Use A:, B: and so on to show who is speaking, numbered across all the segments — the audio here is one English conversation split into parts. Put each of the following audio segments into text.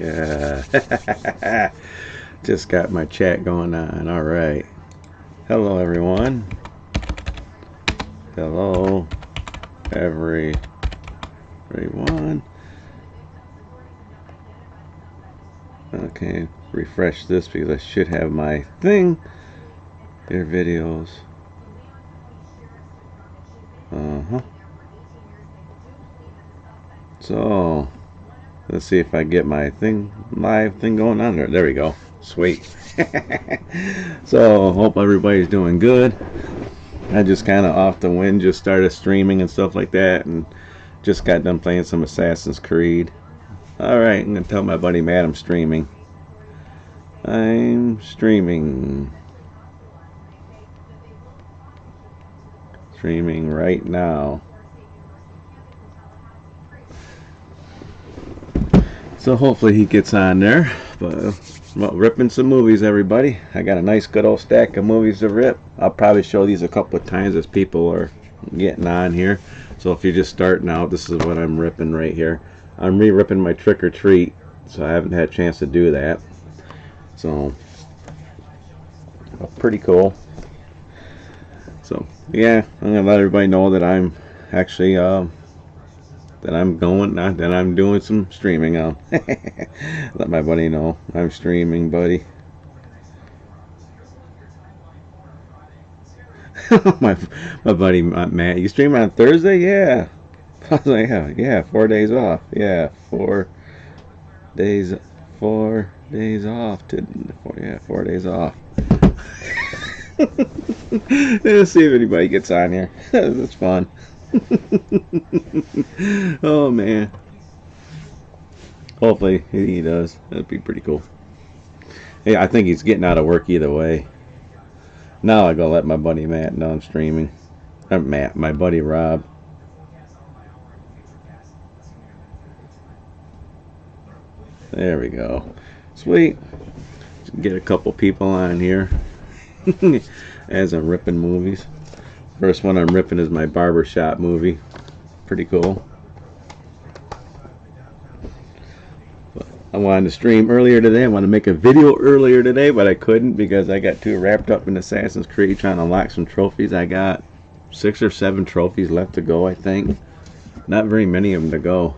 A: Yeah. Just got my chat going on. All right. Hello, everyone. Hello, everyone. Okay, refresh this because I should have my thing. Your videos. So, let's see if I get my live thing going on there. There we go. Sweet. So, hope everybody's doing good. I just kind of off the wind just started streaming and stuff like that, and just got done playing some Assassin's Creed. Alright, I'm going to tell my buddy Matt I'm streaming. I'm streaming. Streaming right now. So hopefully he gets on there. But well, ripping some movies, everybody. I got a nice good old stack of movies to rip. I'll probably show these a couple of times as people are getting on here. So if you're just starting out, this is what I'm ripping right here. I'm re-ripping my Trick or Treat, so I haven't had a chance to do that. So pretty cool. So yeah, I'm gonna let everybody know that I'm actually that I'm doing some streaming. Let my buddy know I'm streaming, buddy. my buddy Matt, you stream on Thursday? Yeah. I was like, yeah, 4 days off. Yeah, 4 days off. 4 days off. Let's see if anybody gets on here. That's fun. Oh man. Hopefully he does. That'd be pretty cool. Yeah, I think he's getting out of work either way. Now I gotta let my buddy Matt know I'm streaming. My buddy Rob. There we go. Sweet. Get a couple people on here as I'm ripping movies. First one I'm ripping is my barbershop movie. Pretty cool. I wanted to stream earlier today. I wanted to make a video earlier today, but I couldn't because I got too wrapped up in Assassin's Creed trying to unlock some trophies. I got 6 or 7 trophies left to go, I think. Not very many of them to go.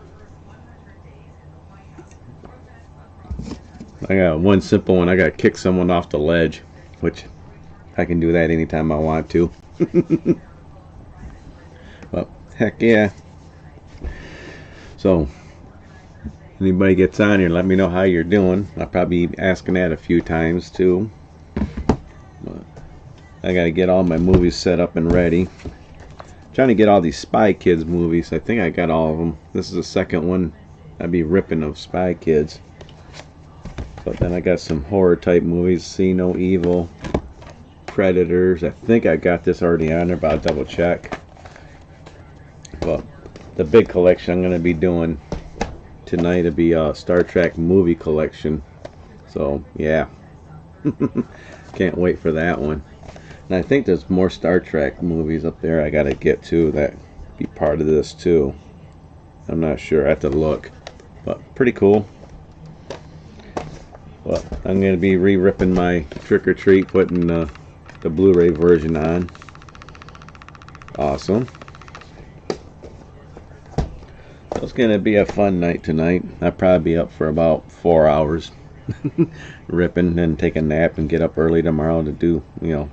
A: I got one simple one. I got to kick someone off the ledge, which I can do that anytime I want to. Well, heck yeah. So, anybody gets on here, let me know how you're doing. I'll probably be asking that a few times too. But I got to get all my movies set up and ready. Trying to get all these Spy Kids movies. I think I got all of them. This is the second one I'd be ripping of Spy Kids. But then I got some horror type movies. See No Evil, Predators. I think I got this already on there, but I'll double check. Well, the big collection I'm going to be doing tonight will be a Star Trek movie collection. So yeah, can't wait for that one. And I think there's more Star Trek movies up there I got to get to that be part of this too. I'm not sure. I have to look, but pretty cool. Well, I'm going to be re-ripping my Trick or Treat, putting the Blu-ray version on. Awesome. It's going to be a fun night tonight. I'll probably be up for about 4 hours ripping and take a nap and get up early tomorrow to do,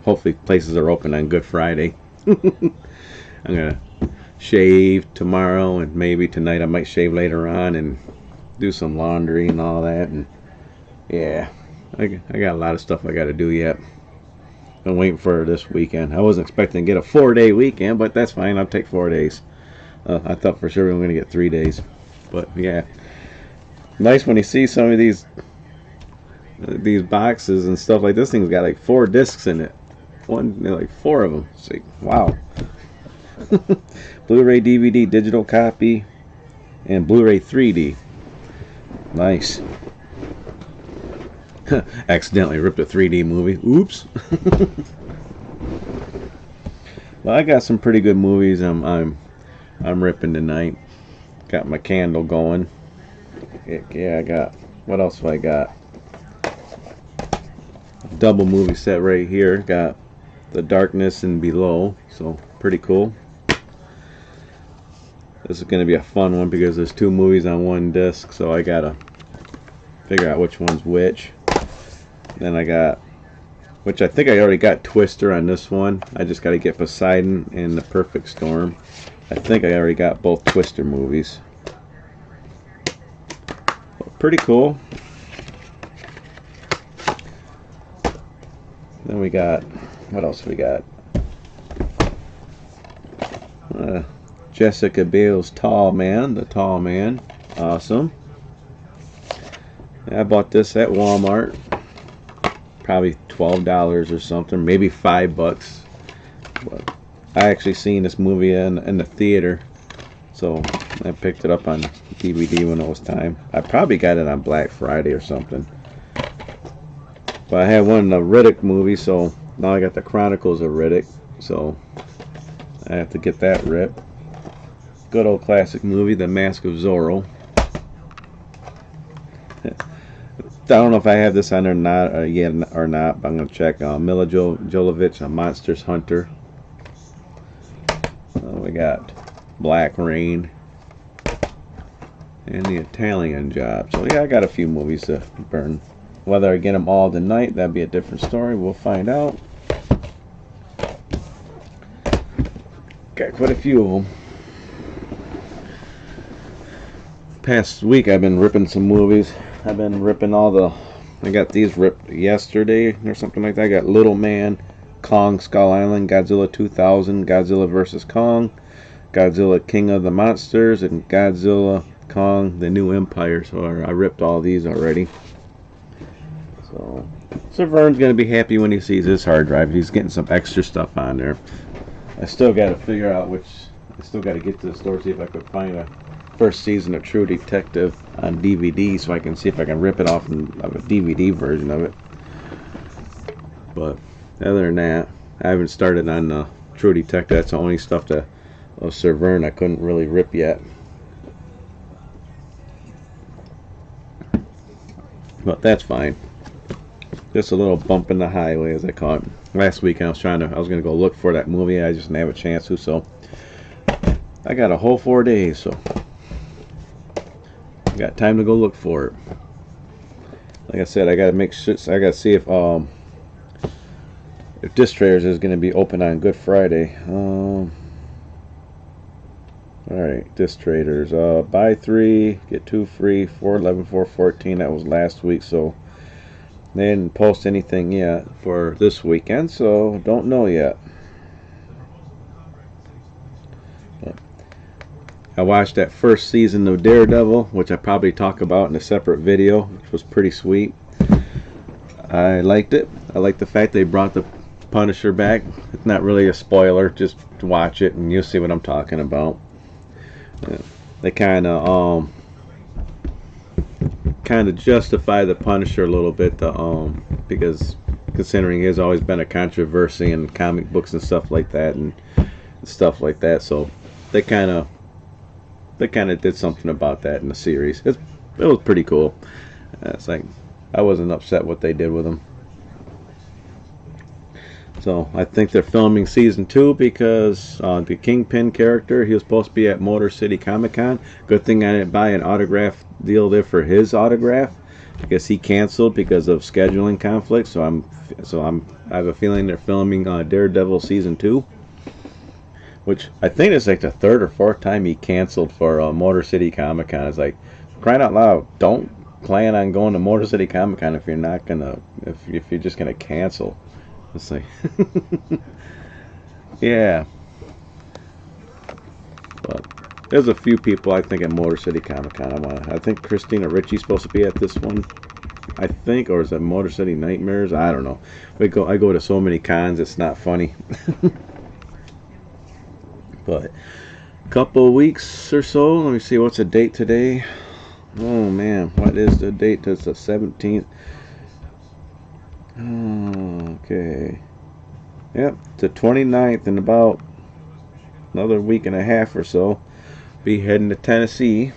A: hopefully places are open on Good Friday. I'm going to shave tomorrow, and maybe tonight I might shave later on and do some laundry and all that. And yeah, I got a lot of stuff I got to do yet. I'm waiting for this weekend. I wasn't expecting to get a 4-day weekend, but that's fine. I'll take 4 days. I thought for sure we were going to get 3 days. But yeah, nice when you see some of these boxes and stuff like this. Thing's got like 4 discs in it. Like 4 of them. It's like, wow. Blu-ray, DVD, digital copy, and Blu-ray 3D. Nice. Accidentally ripped a 3D movie. Oops. Well, I got some pretty good movies. I'm ripping tonight. Got my candle going. Yeah, I got What else have I got? Double movie set right here. Got The Darkness and Below, so pretty cool. This is going to be a fun one because there's two movies on one disc, so I gotta figure out which one's which. Then I got, which I think I already got Twister on this one. I just got to get Poseidon and The Perfect Storm. I think I already got both Twister movies. Pretty cool. Then we got, what else we got? Jessica Biel's Tall Man, The Tall Man. Awesome. I bought this at Walmart. Probably $12 or something, maybe $5. But I actually seen this movie in the theater, so I picked it up on DVD when it was time. I probably got it on Black Friday or something. But I had one of the Riddick movie, so now I got the Chronicles of Riddick, so I have to get that ripped. Good old classic movie, The Mask of Zorro. I don't know if I have this on or not yet or not, but I'm gonna check. Mila Jovovich, Monsters Hunter. We got Black Rain and The Italian Job. So yeah, I got a few movies to burn. Whether I get them all tonight, that'd be a different story. We'll find out. Got quite a few of them. Past week I've been ripping some movies. I've been ripping all the, I got these ripped yesterday or something like that. I got Little Man, Kong Skull Island, Godzilla 2000, Godzilla vs. Kong, Godzilla King of the Monsters, and Godzilla Kong The New Empire. So I ripped all these already. So Vern's going to be happy when he sees this hard drive. He's getting some extra stuff on there. I still got to figure out which, I still got to get to the store, see if I could find a first season of True Detective on DVD so I can see if I can rip it off of a DVD version of it. But other than that, I haven't started on True Detective. That's the only stuff that Sir Vern I couldn't really rip yet. But that's fine. Just a little bump in the highway, as I call it. Last week I was gonna go look for that movie. I just didn't have a chance to, so I got a whole 4 days, so I got time to go look for it. Like I said, I gotta make sure. I gotta see if Disc Traders is gonna be open on Good Friday. All right, Disc Traders. Buy 3 get 2 free. 4/11 4/14. That was last week, so they didn't post anything yet for this weekend, so don't know yet. But I watched that first season of Daredevil, which I probably talk about in a separate video, which was pretty sweet. I liked it. I liked the fact they brought the Punisher back. It's not really a spoiler, just watch it and you'll see what I'm talking about. They kind of justify the Punisher a little bit, because considering he's always been a controversy in comic books and stuff like that, so they kind of did something about that in the series. It was pretty cool. It's like I wasn't upset what they did with him. So I think they're filming season 2 because the Kingpin character, he was supposed to be at Motor City Comic Con. Good thing I didn't buy an autograph deal there for his autograph, because he canceled because of scheduling conflicts. So I have a feeling they're filming Daredevil season 2, which I think it's like the 3rd or 4th time he canceled for Motor City Comic Con. It's like, crying out loud, don't plan on going to Motor City Comic Con if you're not gonna, if you're just gonna cancel. It's like, yeah. But there's a few people I think at Motor City Comic Con. I think Christina Ricci's supposed to be at this one, I think, or is it Motor City Nightmares? I don't know. I go to so many cons, it's not funny. But a couple of weeks or so. Let me see, what's the date today? Oh man, what is the date? It's the 17th. Okay. Yep, the 29th, in about another week and a half or so. Be heading to Tennessee.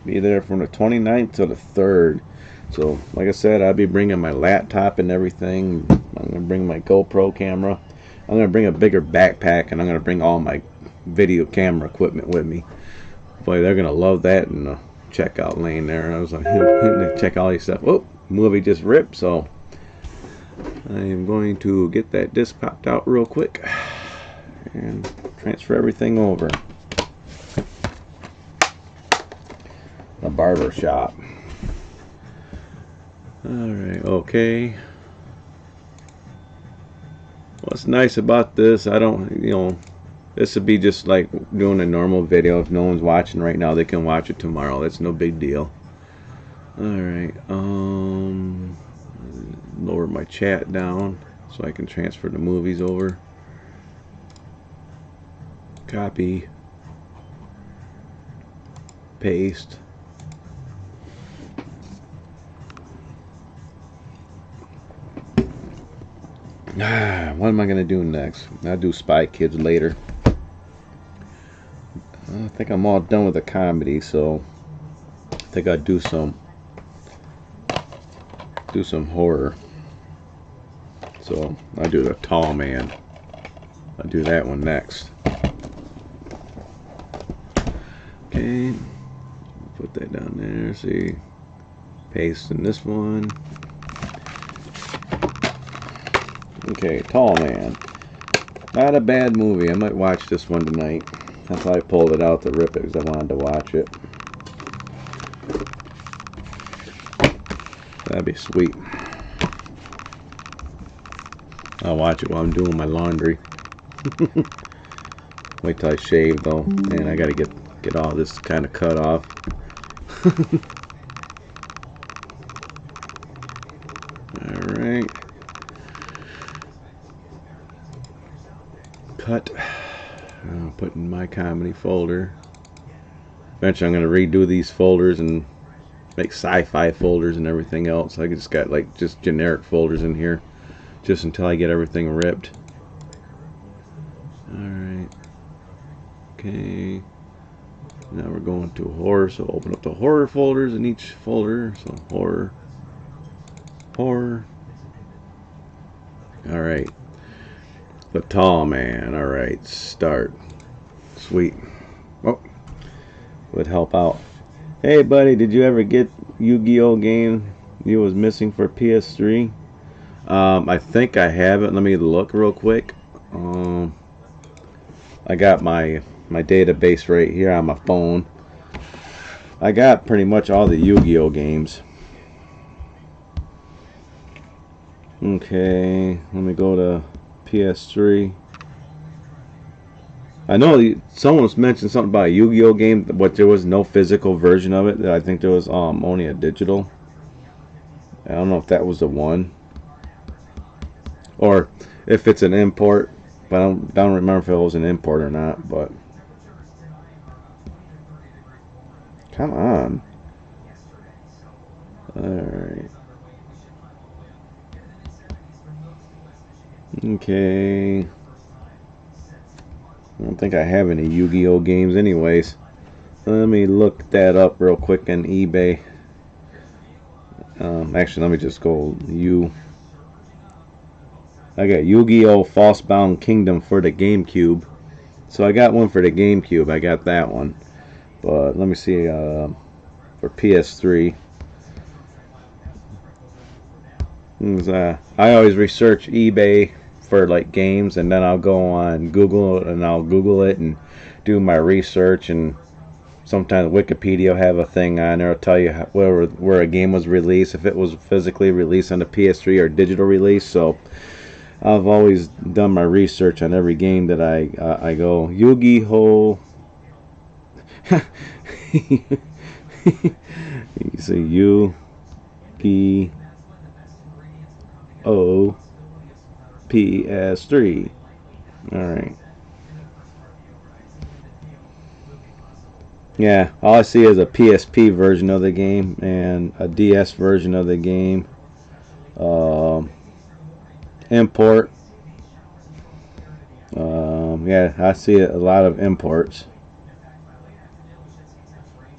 A: Be there from the 29th to the 3rd. So like I said, I'll be bringing my laptop and everything. I'm gonna bring my GoPro camera. I'm gonna bring a bigger backpack, and I'm gonna bring all my video camera equipment with me. Boy, they're gonna love that in the checkout lane there. I was like, check all these stuff. Oh, movie just ripped, so I am going to get that disc popped out real quick and transfer everything over. A barber shop. Alright, okay. What's nice about this, I don't, this would be just like doing a normal video. If no one's watching right now, they can watch it tomorrow. That's no big deal. Alright, lower my chat down so I can transfer the movies over. Copy. Paste. What am I going to do next? I'll do Spy Kids later. I think I'm all done with the comedy, so I think I'll do some horror. So I'll do The Tall Man. I'll do that one next. Okay, put that down there. See, paste in this one. Okay, Tall Man. Not a bad movie. I might watch this one tonight. That's why I pulled it out to rip it, because I wanted to watch it. That'd be sweet. I'll watch it while I'm doing my laundry. Wait till I shave though. Man, I gotta get all this kind of cut off. Alright. Cut. I'll put in my comedy folder. Eventually I'm gonna redo these folders and make sci-fi folders and everything else. I just got like just generic folders in here just until I get everything ripped. Alright. Okay. Now we're going to horror, so open up the horror folders in each folder. So horror. Horror. Alright. The Tall Man. Alright, start. Sweet. Oh, would help out. Hey buddy, did you ever get Yu-Gi-Oh game you was missing for PS3? I think I have it. Let me look real quick. I got my database right here on my phone. I got pretty much all the Yu-Gi-Oh games. Okay, let me go to PS3. I know someone's mentioned something about a Yu-Gi-Oh game, but there was no physical version of it. I think there was only a digital. I don't know if that was the one, or if it's an import, but I don't remember if it was an import or not. But come on. Alright. Okay. I don't think I have any Yu-Gi-Oh games anyways. Let me look that up real quick on eBay. Actually, let me just go I got Yu-Gi-Oh! Falsebound Kingdom for the GameCube. So I got one for the GameCube. I got that one. But let me see for PS3. I always research eBay for like games, and then I'll go on Google and I'll Google it and do my research, and sometimes Wikipedia will have a thing on there. It'll tell you where a game was released, if it was physically released on the PS3 or digital release. So I've always done my research on every game that I go. Yu-Gi-Oh! You say Yu-Gi-Oh! PS3. Alright. Yeah, all I see is a PSP version of the game and a DS version of the game. Import. Yeah, I see a lot of imports.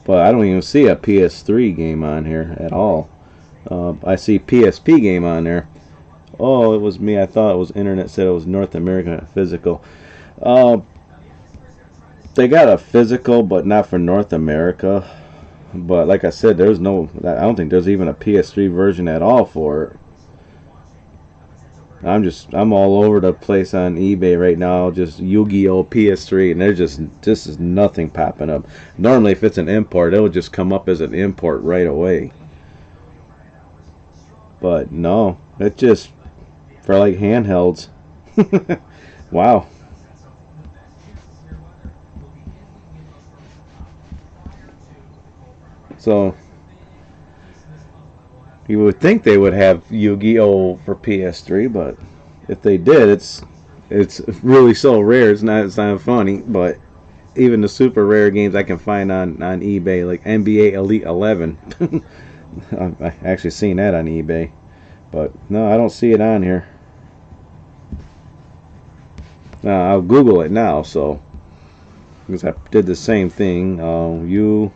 A: But I don't even see a PS3 game on here at all. I see PSP game on there. Oh, it was me. I thought it was internet. Said it was North American physical. Uh, they got a physical, but not for North America. But like I said, there's no. I don't think there's even a PS3 version at all for it. I'm all over the place on eBay right now, just Yu-Gi-Oh PS3, and there's just is nothing popping up. Normally, if it's an import, it'll just come up as an import right away. But no, it's just for like handhelds. Wow. So you would think they would have Yu-Gi-Oh for PS3, but if they did, it's really so rare. It's not funny. But even the super rare games I can find on eBay, like NBA Elite 11, I've actually seen that on eBay. But no, I don't see it on here. I'll Google it now. So because I did the same thing. Yu-Gi-Oh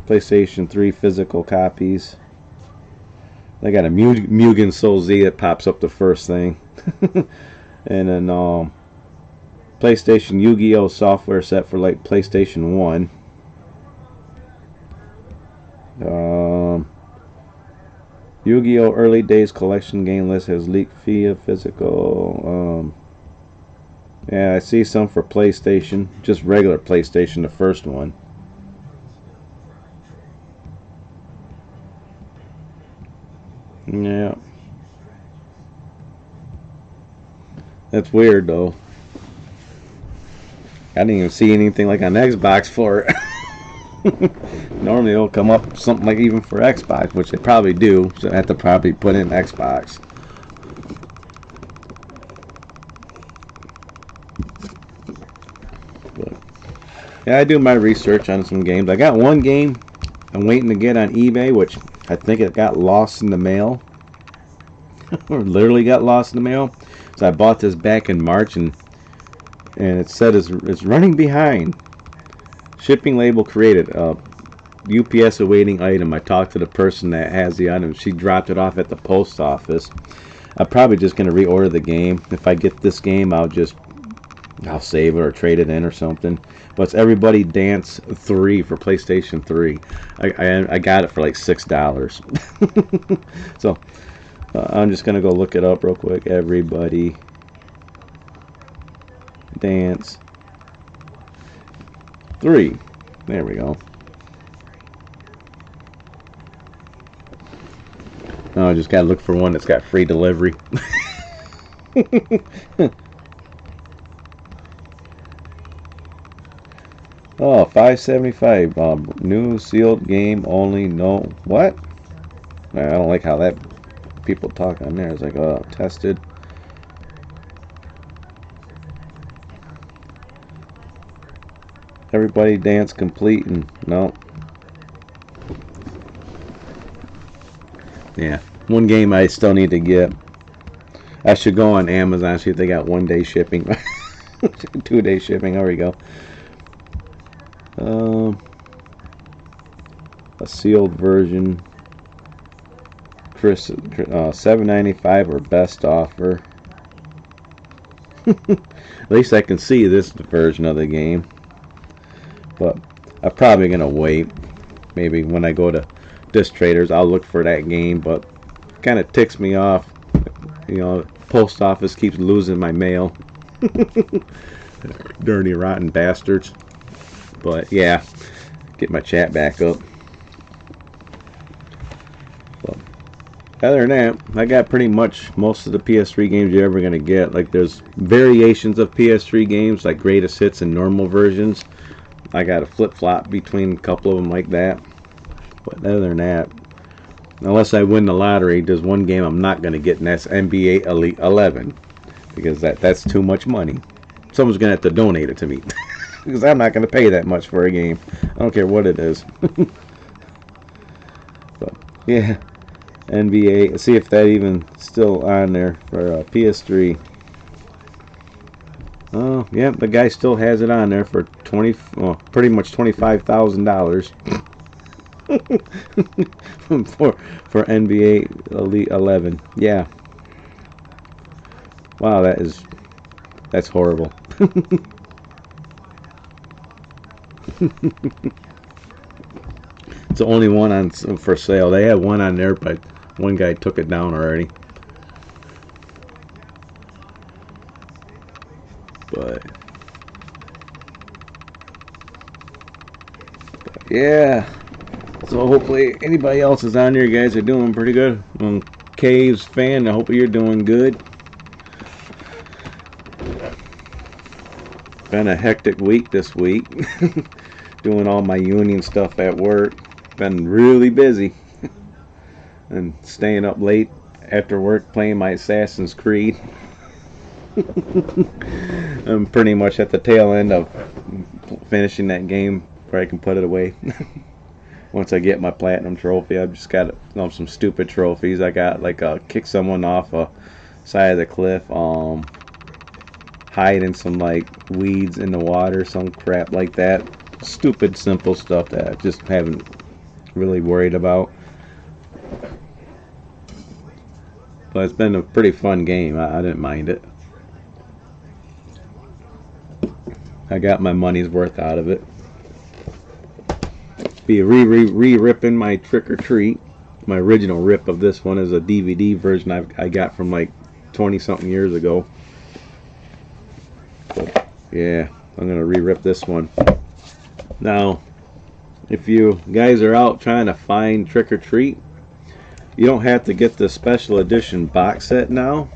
A: PlayStation 3 physical copies. They got a Mugen Soul Z that pops up the first thing. And then PlayStation Yu-Gi-Oh software set for like PlayStation 1. Yu-Gi-Oh early days collection game list has leaked via physical. Yeah, I see some for PlayStation, just regular PlayStation, the first one. Yeah. That's weird though. I didn't even see anything like on Xbox for it. Normally it'll come up something like even for Xbox, which they probably do. So I have to probably put in Xbox. But yeah, I do my research on some games. I got one game I'm waiting to get on eBay, which I think it got lost in the mail. Or literally got lost in the mail. So I bought this back in March, and it said it's running behind. Shipping label created. UPS awaiting item. I talked to the person that has the item. She dropped it off at the post office. I'm probably just going to reorder the game. If I get this game, I'll save it or trade it in or something. But it's Everybody Dance 3 for PlayStation 3. I got it for like $6. So I'm just going to go look it up real quick. Everybody Dance 3. There we go. Oh, I just got to look for one that's got free delivery. Oh, $5.75. New sealed game only. No, what? I don't like how that people talk on there. It's like, tested. Everybody Dance complete, and no. Yeah, one game I still need to get. I should go on Amazon, see if they got 1 day shipping. 2 day shipping. There we go. A sealed version. $7.95 or best offer. At least I can see this version of the game. But I'm probably gonna wait. Maybe when I go to Disc Traders, I'll look for that game. But kind of ticks me off. You know, post office keeps losing my mail. Dirty, rotten bastards. But yeah, get my chat back up. Well, other than that, I got pretty much most of the PS3 games you're ever gonna get. Like, there's variations of PS3 games, like greatest hits and normal versions. I got a flip-flop between a couple of them like that. But other than that, unless I win the lottery, there's one game I'm not gonna get, and that's NBA Elite 11, because that's too much money. Someone's gonna have to donate it to me. Because I'm not going to pay that much for a game. I don't care what it is. But yeah, NBA. See if that even still on there for PS3. Oh yeah, the guy still has it on there for pretty much $25,000. for NBA Elite 11. Yeah. Wow, that's horrible. It's the only one on for sale. They had one on there, but one guy took it down already. But yeah. So hopefully anybody else is on there. You guys are doing pretty good. Caves fan, I hope you're doing good. Been a hectic week this week. Doing all my union stuff at work. Been really busy. And staying up late after work playing my Assassin's Creed. I'm pretty much at the tail end of finishing that game where I can put it away. Once I get my platinum trophy, I've just got some stupid trophies. I got like kick someone off a side of the cliff, hide in some like weeds in the water, some crap like that. Stupid, simple stuff that I just haven't really worried about. But it's been a pretty fun game. I didn't mind it. I got my money's worth out of it. Be re-ripping my Trick or Treat. My original rip of this one is a DVD version I got from like 20-something years ago. But yeah, I'm gonna re-rip this one. Now, if you guys are out trying to find Trick or Treat, you don't have to get the special edition box set now.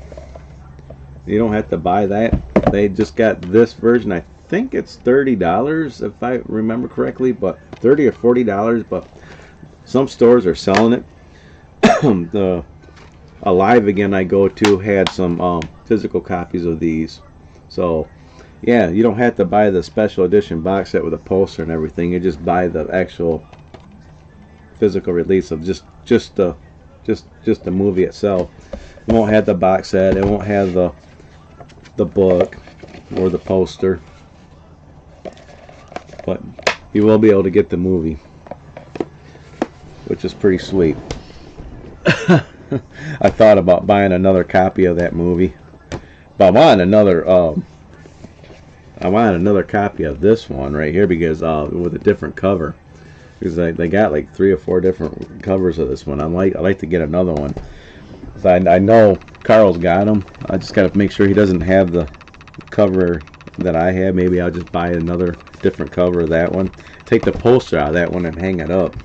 A: You don't have to buy that. They just got this version. I think it's $30 if I remember correctly, but $30 or $40. But some stores are selling it. The Alive Again I go to had some physical copies of these. So yeah, you don't have to buy the special edition box set with a poster and everything. You just buy the actual physical release of just the movie itself. It won't have the box set. It won't have the book or the poster. But you will be able to get the movie, which is pretty sweet. I thought about buying another copy of that movie, but I want another copy of this one right here because with a different cover, because they got like 3 or 4 different covers of this one. I like to get another one. So I know Carl's got them. I just got to make sure he doesn't have the cover that I have. Maybe I'll just buy another different cover of that one. Take the poster out of that one and hang it up.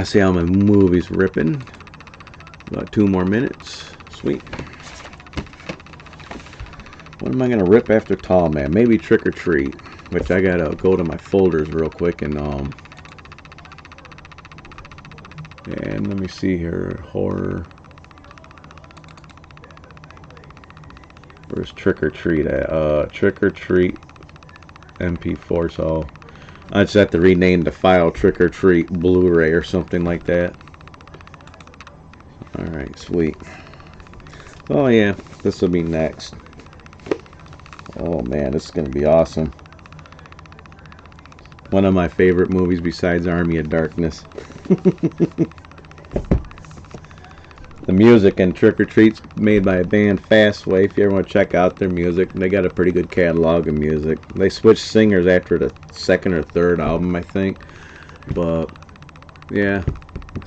A: See how my movie's ripping. About 2 more minutes. Sweet. What am I gonna rip after Tall Man? Maybe Trick or Treat, which I gotta go to my folders real quick and let me see here. Horror. Where's Trick or Treat at? Trick or Treat MP4. So I just have to rename the file Trick or Treat Blu-ray or something like that. Alright, sweet. Oh yeah, this will be next. Oh man, this is going to be awesome. One of my favorite movies besides Army of Darkness. The music in Trick or Treat's made by a band, Fastway. If you ever want to check out their music, they got a pretty good catalog of music. They switched singers after the 2nd or 3rd album, I think. But yeah,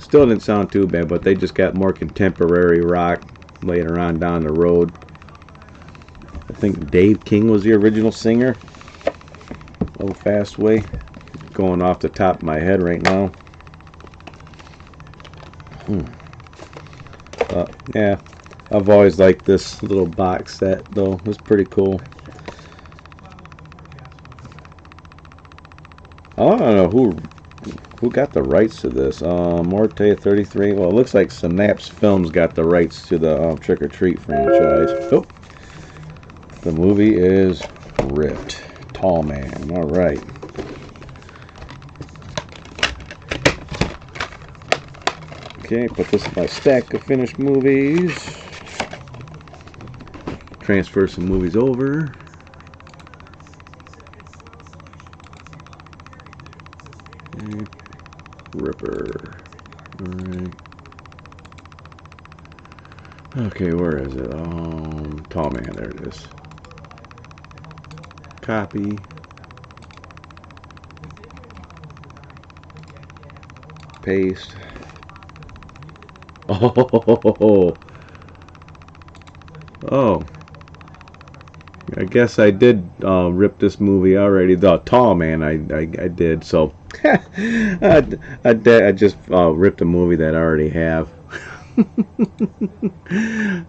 A: still didn't sound too bad, but they just got more contemporary rock later on down the road. I think Dave King was the original singer of Fastway. Going off the top of my head right now. Yeah, I've always liked this little box set though. It's pretty cool. I don't know who got the rights to this. Morte 33. Well, it looks like Synapse Films got the rights to the Trick or Treat franchise. Oh, the movie is ripped. Tall Man. All right. Okay, put this in my stack of finished movies. Transfer some movies over. Ripper. Alright. Okay, where is it? Tall Man, there it is. Copy. Paste. Oh. Oh. I guess I did rip this movie already. The Tall Man, I did. So I just ripped a movie that I already have.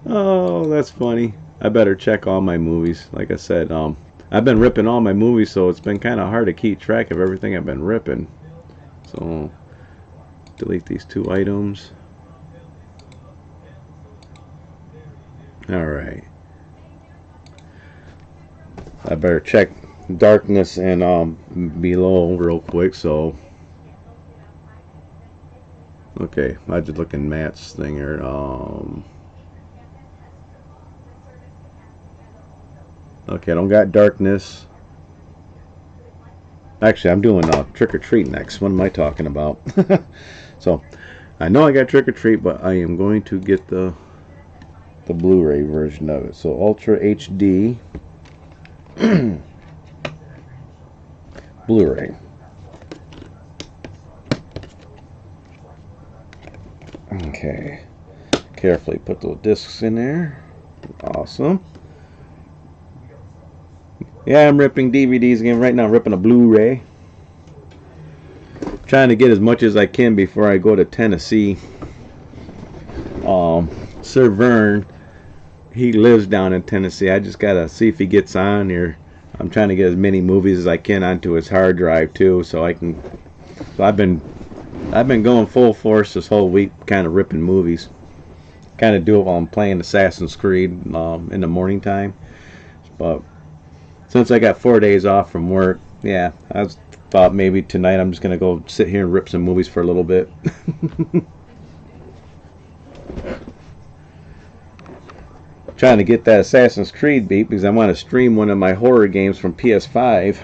A: Oh, that's funny. I better check all my movies. Like I said, I've been ripping all my movies, so it's been kind of hard to keep track of everything I've been ripping. So delete these 2 items. All right. I better check Darkness and Below real quick. So okay, I just look in Matt's thing here. Okay, I don't got Darkness. Actually, I'm doing Trick or Treat next. What am I talking about? So I know I got Trick or Treat, but I am going to get the Blu-ray version of it. So Ultra HD Blu-ray. Okay, carefully put those discs in there. Awesome. Yeah, I'm ripping DVDs again right now. I'm ripping a Blu-ray. Trying to get as much as I can before I go to Tennessee. Sir Vern, he lives down in Tennessee. I just gotta see if he gets on here. I'm trying to get as many movies as I can onto his hard drive too, so I can. So I've been going full force this whole week, kind of ripping movies. Kind of do it while I'm playing Assassin's Creed in the morning time. But since I got 4 days off from work, yeah, I thought maybe tonight I'm just gonna go sit here and rip some movies for a little bit. Trying to get that Assassin's Creed beat because I want to stream one of my horror games from PS5.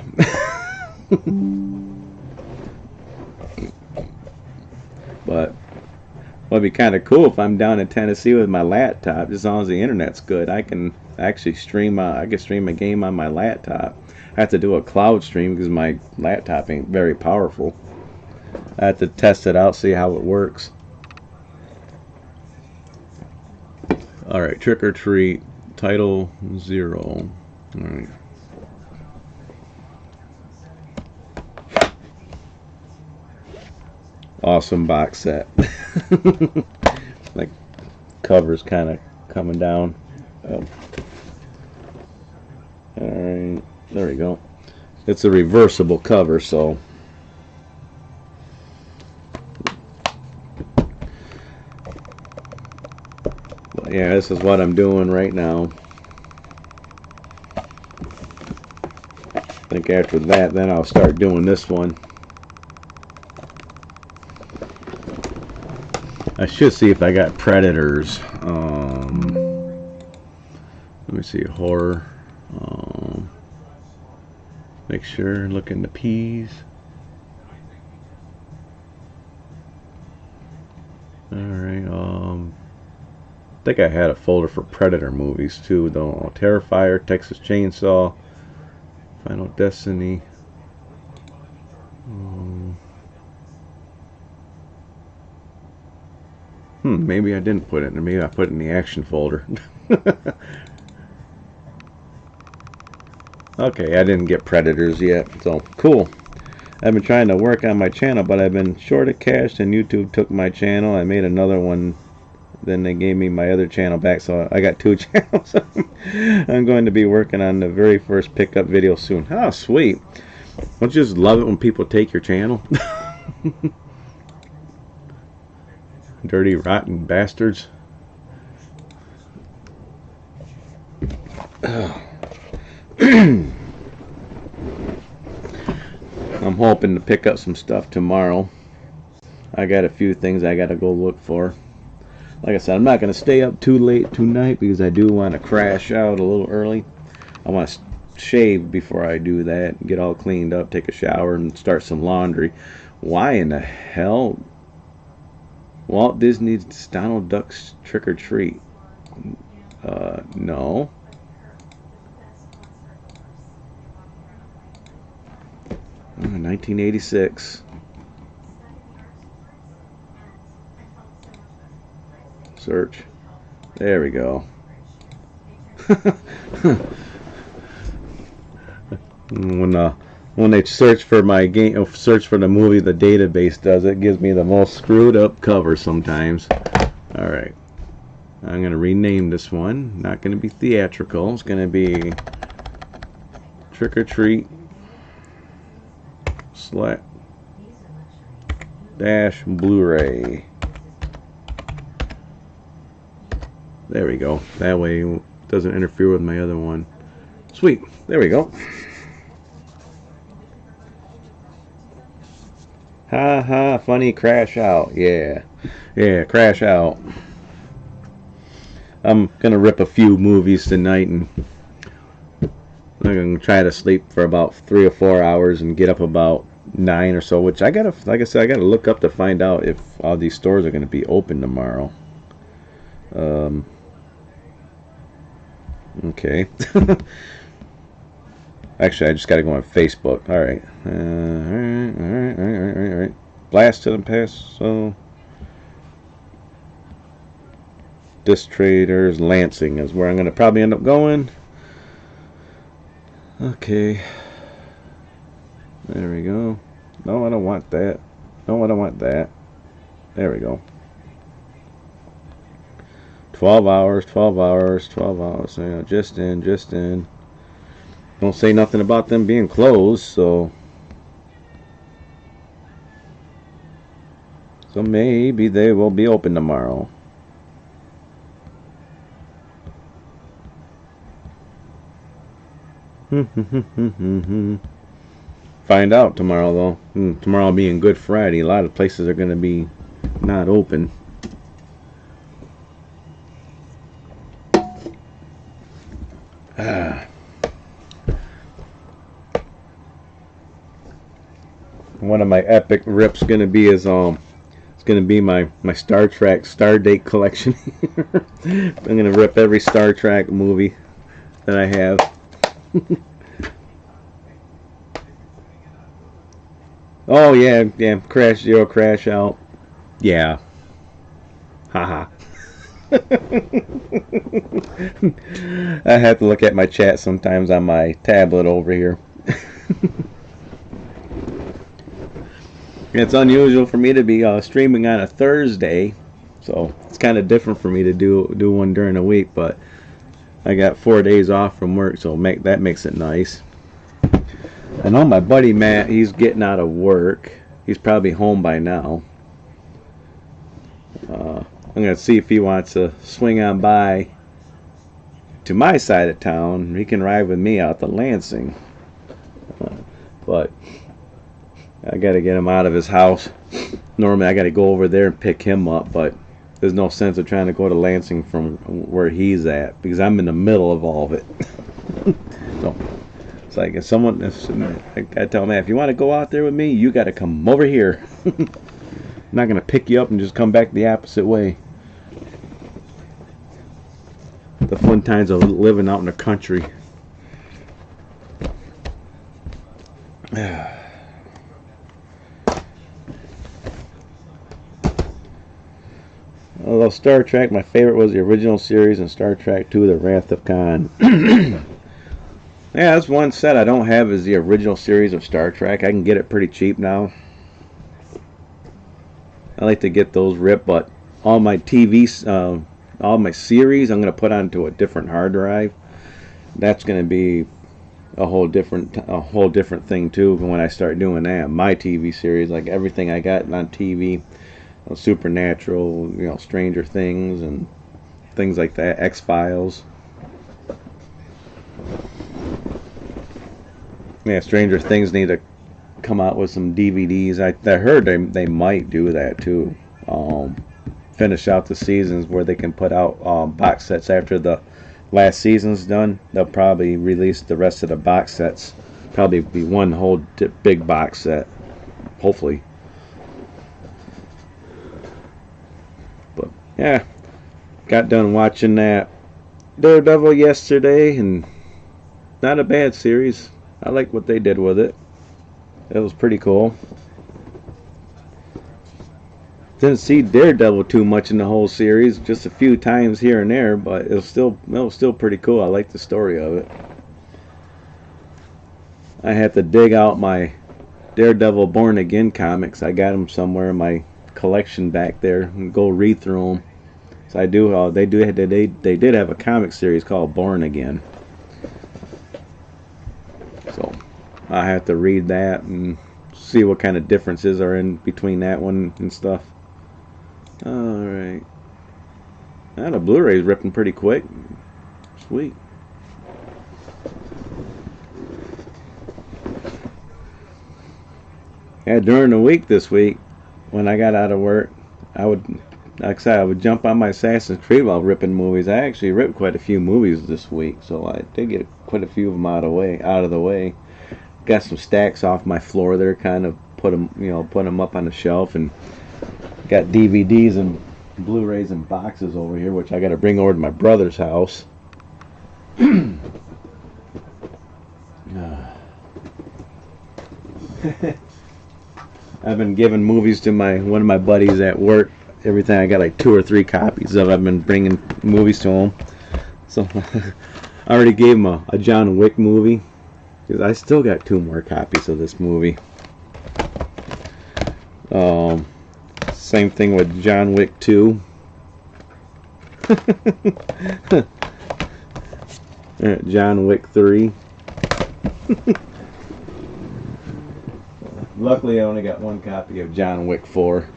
A: But it'd be kind of cool if I'm down in Tennessee with my laptop. As long as the internet's good, I can actually stream. I can stream a game on my laptop. I have to do a cloud stream because my laptop ain't very powerful. I have to test it out, see how it works. Alright, Trick or Treat, Title 0. Alright. Awesome box set. Like, cover's kind of coming down. Alright, there we go. It's a reversible cover, so. Yeah, this is what I'm doing right now. I think after that, then I'll start doing this one. I should see if I got Predators. Let me see, horror. Make sure, look in the P's. Alright, I think I had a folder for Predator movies too, though. Terrifier, Texas Chainsaw, Final Destiny. Maybe I didn't put it in there. Maybe I put it in the action folder. Okay, I didn't get Predators yet, so cool. I've been trying to work on my channel, but I've been short of cash, and YouTube took my channel. I made another one. Then they gave me my other channel back, so I got 2 channels. I'm going to be working on the very first pickup video soon. Oh, sweet. Don't you just love it when people take your channel? Dirty, rotten bastards. I'm hoping to pick up some stuff tomorrow. I got a few things I got to go look for. Like I said, I'm not going to stay up too late tonight because I do want to crash out a little early. I want to shave before I do that, get all cleaned up, take a shower, and start some laundry. Why in the hell? Walt Disney's Donald Duck's Trick or Treat. No. Oh, 1986. Search. There we go. When they search for my game, search for the movie, the database does it gives me the most screwed up cover sometimes. All right, I'm gonna rename this one. Not gonna be theatrical. It's gonna be Trick or Treat / Blu-ray. There we go. That way it doesn't interfere with my other one. Sweet. There we go. Ha ha, funny, crash out. Yeah. Yeah, crash out. I'm gonna rip a few movies tonight, and I'm gonna try to sleep for about 3 or 4 hours and get up about 9 or so, which I gotta, like I said, I gotta look up to find out if all these stores are gonna be open tomorrow. Okay. Actually, I just got to go on Facebook. All right. All right. Blast to the past. So, Disc Traders Lansing is where I'm going to probably end up going. Okay. There we go. No, I don't want that. No, I don't want that. There we go. 12 hours, 12 hours, 12 hours. You know, just in. Don't say nothing about them being closed, so maybe they will be open tomorrow. Find out tomorrow, though. Tomorrow being Good Friday, a lot of places are going to be not open. One of my epic rips gonna be is it's gonna be my Star Trek Stardate collection. I'm gonna rip every Star Trek movie that I have. Oh yeah, Crash Zero, Crash Out. Yeah. Haha. I have to look at my chat sometimes on my tablet over here. It's unusual for me to be streaming on a Thursday, so it's kind of different for me to do one during the week. But I got 4 days off from work, so that makes it nice. I know my buddy Matt, he's getting out of work. He's probably home by now. I'm gonna see if he wants to swing on by to my side of town. He can ride with me out to Lansing, but I gotta get him out of his house. Normally I gotta go over there and pick him up, but there's no sense of trying to go to Lansing from where he's at because I'm in the middle of all of it. So it's like I tell him, man, if you want to go out there with me, you gotta come over here. I'm not gonna pick you up and just come back the opposite way. The fun times of living out in the country. Although Star Trek, my favorite was the original series, and Star Trek II, The Wrath of Khan. Yeah, that's one set I don't have is the original series of Star Trek. I can get it pretty cheap now. I like to get those ripped, but all my all my series, I'm going to put onto a different hard drive. That's going to be a whole different thing too when I start doing that. My TV series, like everything I got on TV. Supernatural, Stranger Things and things like that, X-Files. Yeah, Stranger Things need to come out with some DVDs. I heard they might do that too. Finish out the seasons where they can put out box sets after the last season's done. They'll probably release the rest of the box sets. Probably be one whole big box set, hopefully. Yeah, got done watching that Daredevil yesterday, and not a bad series. I like what they did with it. It was pretty cool. Didn't see Daredevil too much in the whole series, just a few times here and there, but it was still pretty cool. I like the story of it. I had to dig out my Daredevil Born Again comics. I got them somewhere in my collection back there and go read through them. So I do. They did have a comic series called Born Again. So I have to read that and see what kind of differences are in between that one and stuff. Alright. Now the Blu-ray's ripping pretty quick. Sweet. Yeah, during the week this week, when I got out of work, like I said, I would jump on my Assassin's Creed while ripping movies. I actually ripped quite a few movies this week, so I did get quite a few of them out of the way. Got some stacks off my floor there, kind of put them up on the shelf, and got DVDs and Blu-rays and boxes over here, which I got to bring over to my brother's house. I've been giving movies to one of my buddies at work. Everything I got like 2 or 3 copies of. I've been bringing movies to him. So I already gave him a John Wick movie, because I still got 2 more copies of this movie. Same thing with John Wick 2. John Wick 3. Luckily, I only got 1 copy of John Wick 4.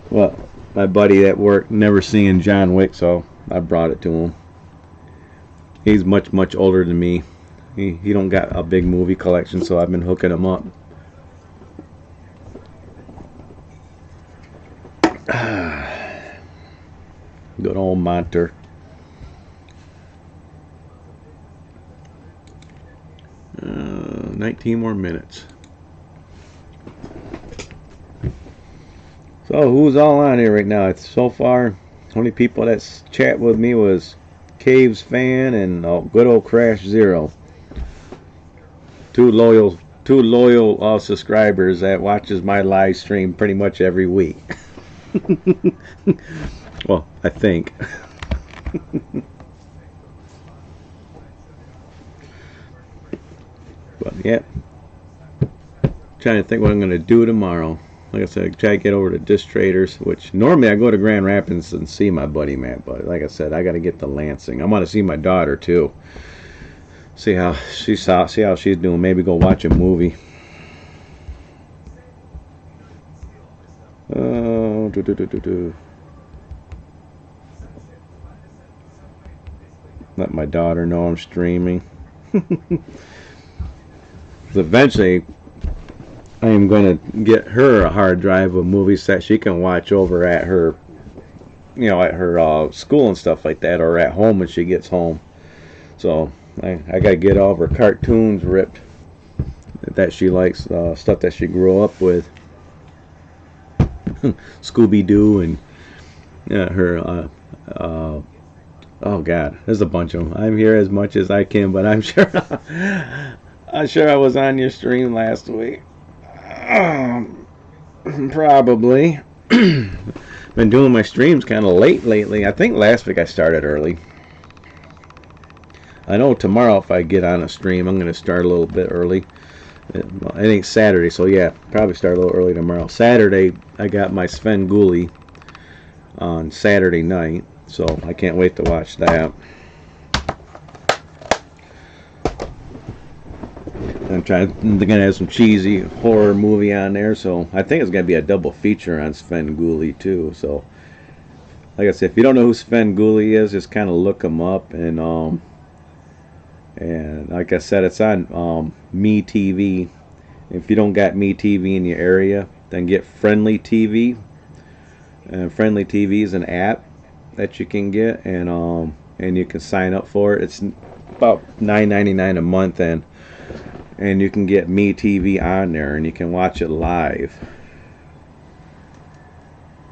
A: Well, my buddy at work never seen John Wick, so I brought it to him. He's much, much older than me. He don't got a big movie collection, so I've been hooking him up. Good old Monter. 19 more minutes. So who's all on here right now? So far, only people that's chat with me was Caves Fan and good old Crash Zero. Two loyal subscribers that watches my live stream pretty much every week. Well, I think. But yeah, trying to think what I'm going to do tomorrow. Like I said, try to get over to Disc Traders, which normally I go to Grand Rapids and see my buddy Matt, but like I said, I got to get to Lansing. I want to see my daughter too. See how she's doing. Maybe go watch a movie. Let my daughter know I'm streaming. Eventually, I am going to get her a hard drive of movies that she can watch over at her, at her school and stuff like that, or at home when she gets home. So I got to get all of her cartoons ripped that she likes, stuff that she grew up with. Scooby-Doo and her, oh God, there's a bunch of them. I'm here as much as I can, but I'm sure I was on your stream last week. Probably. Been doing my streams kind of late lately. I think last week I started early. I know tomorrow if I get on a stream, I'm going to start a little bit early. I think Saturday, so yeah, probably start a little early tomorrow. Saturday, I got my Svengoolie on Saturday night, so I can't wait to watch that. I'm gonna have some cheesy horror movie on there, so I think it's gonna be a double feature on Svengoolie too. So, like I said, if you don't know who Svengoolie is, just kind of look him up, and like I said, it's on MeTV. If you don't got MeTV in your area, then get Friendly TV. Friendly TV is an app that you can get, and you can sign up for it. It's about $9.99 a month, and you can get MeTV on there, and you can watch it live.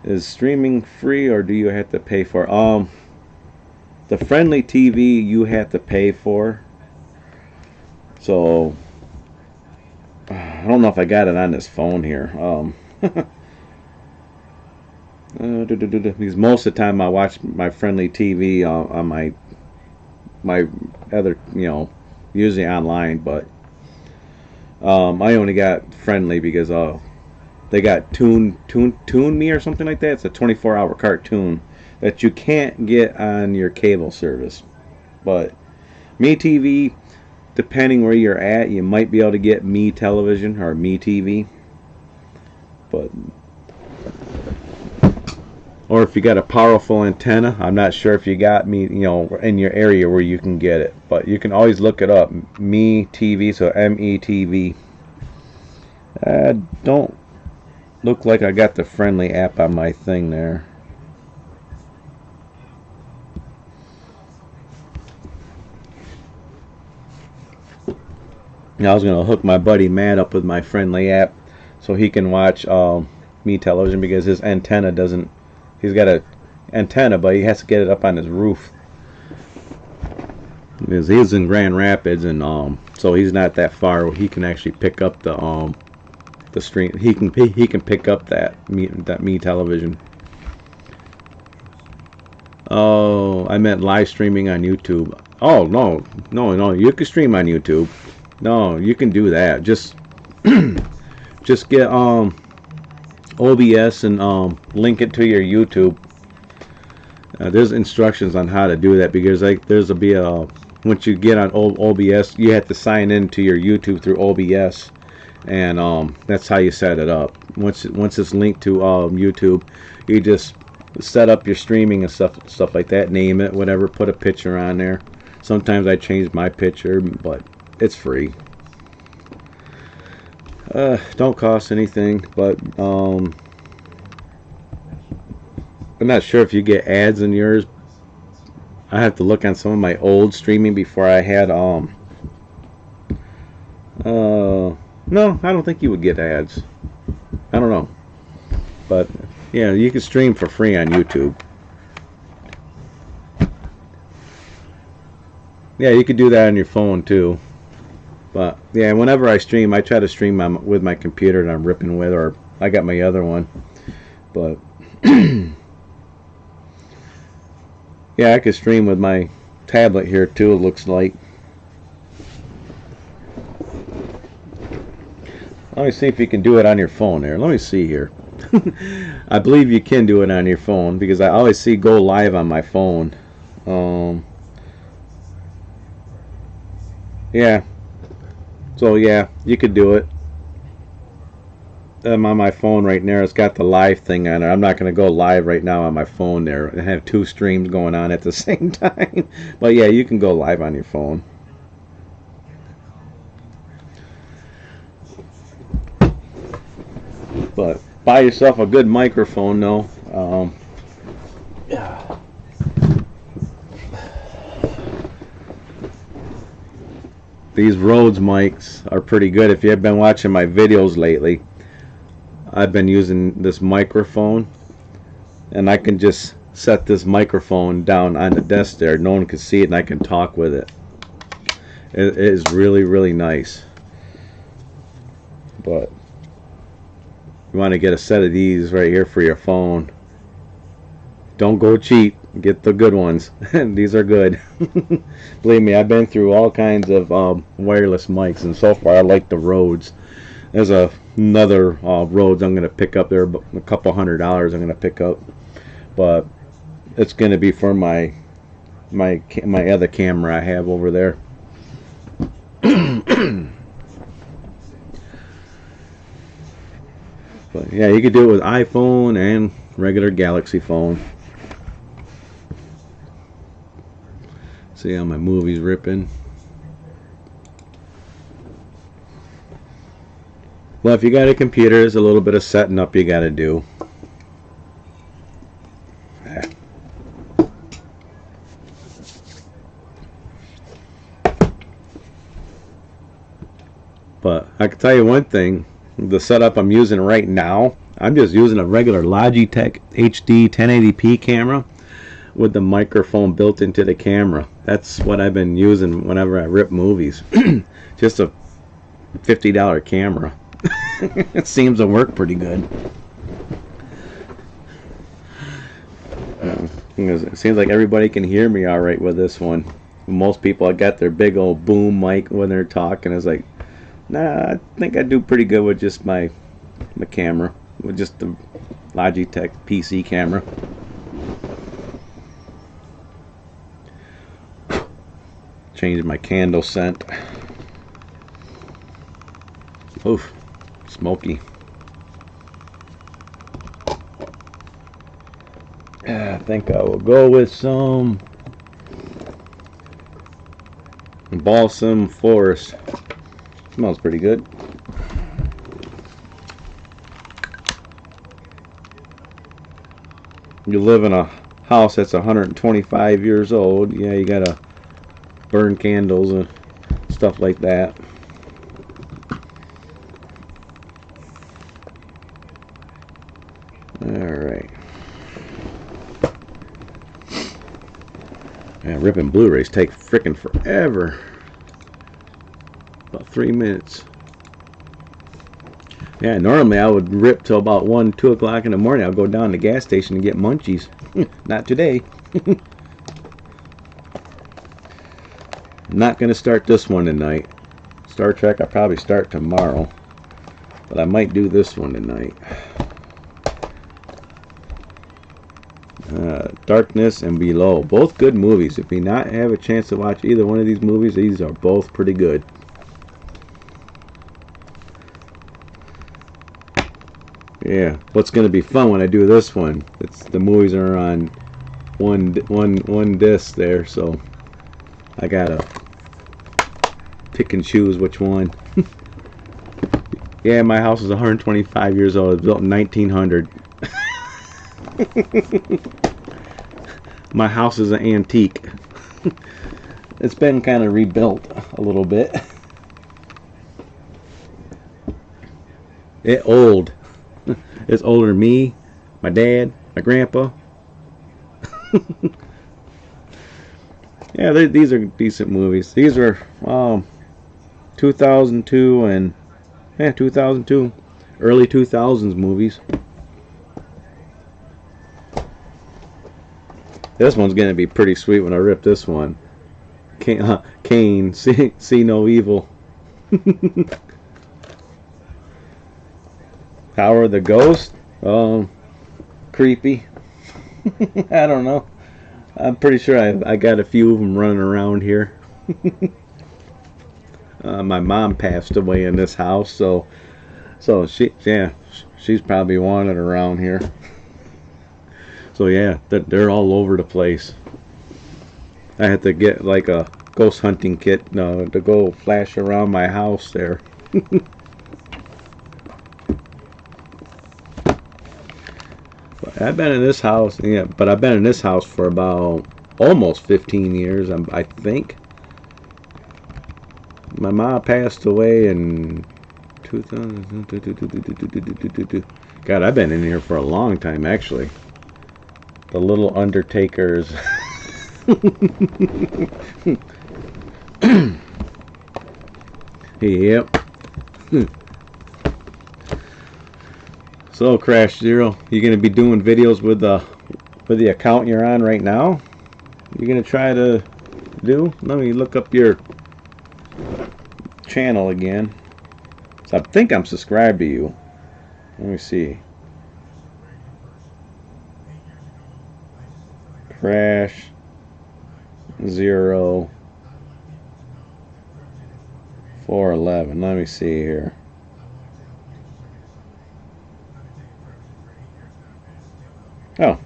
A: Is streaming free or do you have to pay for? The Friendly TV you have to pay for. So I don't know if I got it on this phone here. Because most of the time I watch my Friendly TV on my other, usually online, but I only got Friendly because they got Toon Me or something like that. It's a 24-hour cartoon that you can't get on your cable service. But Me TV, depending where you're at, you might be able to get Me Television or Me TV. But or if you got a powerful antenna, I'm not sure if you got Me, in your area where you can get it. But you can always look it up. Me TV, so METV. Don't look like I got the Friendly app on my thing there. Now I was gonna hook my buddy Matt up with my Friendly app so he can watch Me Television, because his antenna doesn't. He's got a antenna, but he has to get it up on his roof. Because he's in Grand Rapids, and so he's not that far where he can actually pick up the stream. He can pick up that Me Television. Oh, I meant live streaming on YouTube. Oh no, you can stream on YouTube. No, you can do that. Just get OBS and link it to your YouTube. There's instructions on how to do that, because there's once you get on OBS, you have to sign in to your YouTube through OBS, and that's how you set it up. Once it's linked to YouTube, you just set up your streaming and stuff like that. Name it, whatever. Put a picture on there. Sometimes I change my picture, but it's free. Don't cost anything, but I'm not sure if you get ads in yours. I have to look on some of my old streaming before I had no, I don't think you would get ads. I don't know, but yeah, you can stream for free on YouTube. Yeah, you could do that on your phone too. But yeah, whenever I stream, I try to stream with my computer that I'm ripping with, or I got my other one. But yeah, I could stream with my tablet here too, it looks like. Let me see if you can do it on your phone there. Let me see here. I believe you can do it on your phone, because I always see go live on my phone. Yeah. So yeah, you could do it. I'm on my phone right now. It's got the live thing on it. I'm not going to go live right now on my phone there and have two streams going on at the same time. But yeah, you can go live on your phone. But buy yourself a good microphone, though. Yeah. These Rhodes mics are pretty good. If you have been watching my videos lately, I've been using this microphone, and I can just set this microphone down on the desk there. No one can see it, and I can talk with it. It is really, really nice. But you want to get a set of these right here for your phone. Don't go cheap. Get the good ones. These are good. Believe me, I've been through all kinds of wireless mics, and so far I like the Rhodes. There's another Rhodes I'm going to pick up there, a couple $100 I'm going to pick up, but it's going to be for my other camera I have over there. But yeah, you could do it with iPhone and regular Galaxy phone. See how my movie's ripping. Well, if you got a computer, there's a little bit of setting up you got to do. But I can tell you one thing, the setup I'm using right now I'm just using a regular Logitech HD 1080p camera with the microphone built into the camera. That's what I've been using whenever I rip movies. Just a $50 camera. It seems to work pretty good. It seems like everybody can hear me all right with this one. Most people got their big old boom mic when they're talking. It's like, nah, I think I do pretty good with just my camera, with just the Logitech PC camera. Changed my candle scent. Oof, smoky. I think I will go with some Balsam Forest. Smells pretty good. You live in a house that's 125 years old, yeah, you gotta burn candles and stuff like that. Alright. Man, ripping Blu-rays take frickin' forever. About 3 minutes. Yeah, normally I would rip till about 1, 2 o'clock in the morning. I'll go down to the gas station and get munchies. Not today. Not gonna start this one tonight. Star Trek I'll probably start tomorrow, but I might do this one tonight. Darkness and Below, both good movies. If you not have a chance to watch either one of these movies, these are both pretty good. Yeah, what's gonna be fun when I do this one? It's the movies are on one disc there, so I gotta pick and choose which one. Yeah, my house is 125 years old. It was built in 1900. My house is an antique. It's been kind of rebuilt a little bit. It's old. It's older than me, my dad, my grandpa. Yeah, these are decent movies. These are 2002 and 2002, early 2000s movies. This one's gonna be pretty sweet when I rip this one. Cain, see no evil. Power of the Ghost. Creepy. I don't know. I'm pretty sure I got a few of them running around here. My mom passed away in this house, so she's probably wanted around here. So yeah, they're all over the place. I had to get like a ghost hunting kit to go flash around my house there. I've been in this house, yeah, but I've been in this house for about almost 15 years, I think. My mom passed away in 2000. God, I've been in here for a long time, actually. The little undertakers. Yep. So, Crash Zero, you gonna be doing videos with the account you're on right now? You're gonna try to do? Let me look up your channel again. So I think I'm subscribed to you. Let me see. Crash Zero 411. Let me see here. Oh.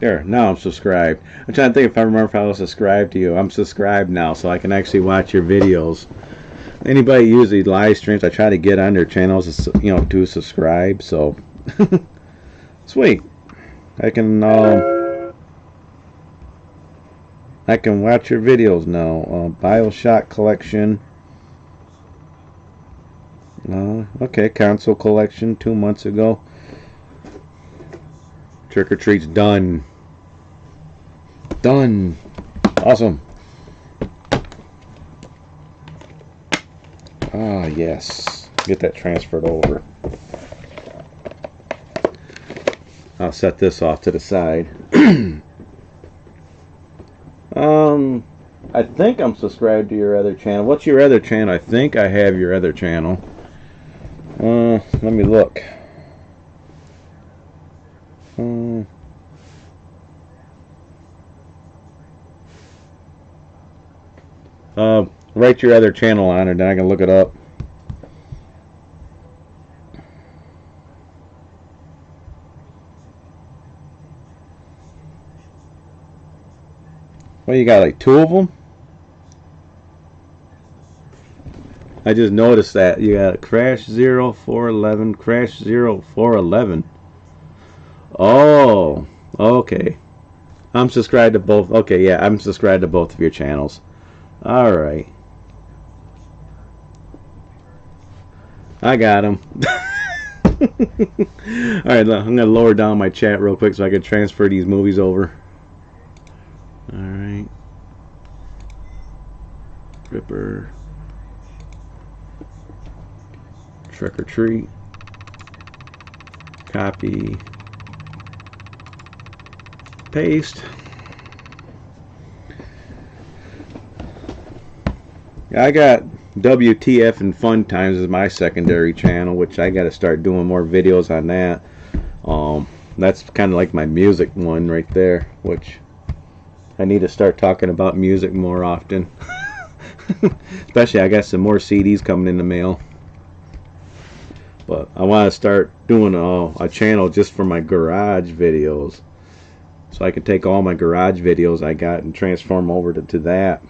A: There, now I'm subscribed. I'm trying to think if I remember if I was subscribed to you. I'm subscribed now, so I can actually watch your videos. Anybody usually live streams, I try to get on their channels, to subscribe, so sweet. I can watch your videos now. BioShock Collection. Okay, console collection 2 months ago. Trick or Treat's done. Done. Awesome. Ah, yes. Get that transferred over. I'll set this off to the side. I think I'm subscribed to your other channel. What's your other channel? I think I have your other channel. Let me look. Write your other channel on it, then I can look it up. Well, you got like 2 of them? I just noticed that. You got Crash 0411, Crash 0411. Oh, okay. I'm subscribed to both. Okay, yeah, I'm subscribed to both of your channels. Alright. I got him. Alright, I'm going to lower down my chat real quick so I can transfer these movies over. Alright. Ripper. Trick or Treat. Copy. Paste. I got WTF and Fun Times as my secondary channel, which I got to start doing more videos on that. That's kind of like my music one right there, which I need to start talking about music more often. Especially I got some more CDs coming in the mail. But I want to start doing a channel just for my garage videos, so I can take all my garage videos I got and transform over to that.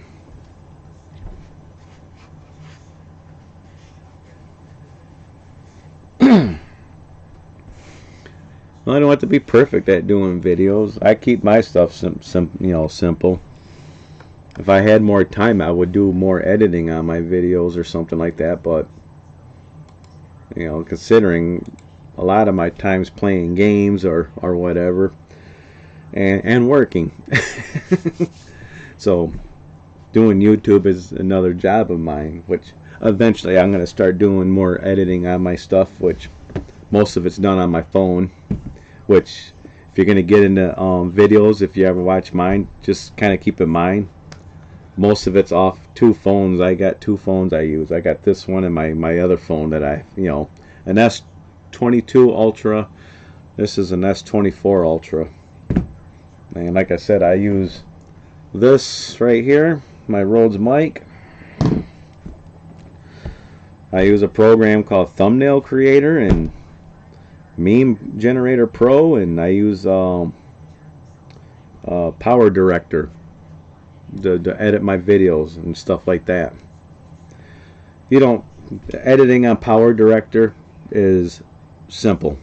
A: Well, I don't have to be perfect at doing videos. I keep my stuff simple. If I had more time, I would do more editing on my videos or something like that. But considering a lot of my time's playing games or whatever, and working, so doing YouTube is another job of mine. Which eventually I'm going to start doing more editing on my stuff, which most of it's done on my phone. Which, if you're going to get into videos, if you ever watch mine, just kind of keep in mind, most of it's off 2 phones. I got 2 phones I use. I got this one and my other phone that an S22 Ultra. This is an S24 Ultra. And like I said, I use this right here, my Rhodes mic. I use a program called Thumbnail Creator and Meme Generator Pro, and I use Power Director to edit my videos and stuff like that. Editing on Power Director is simple.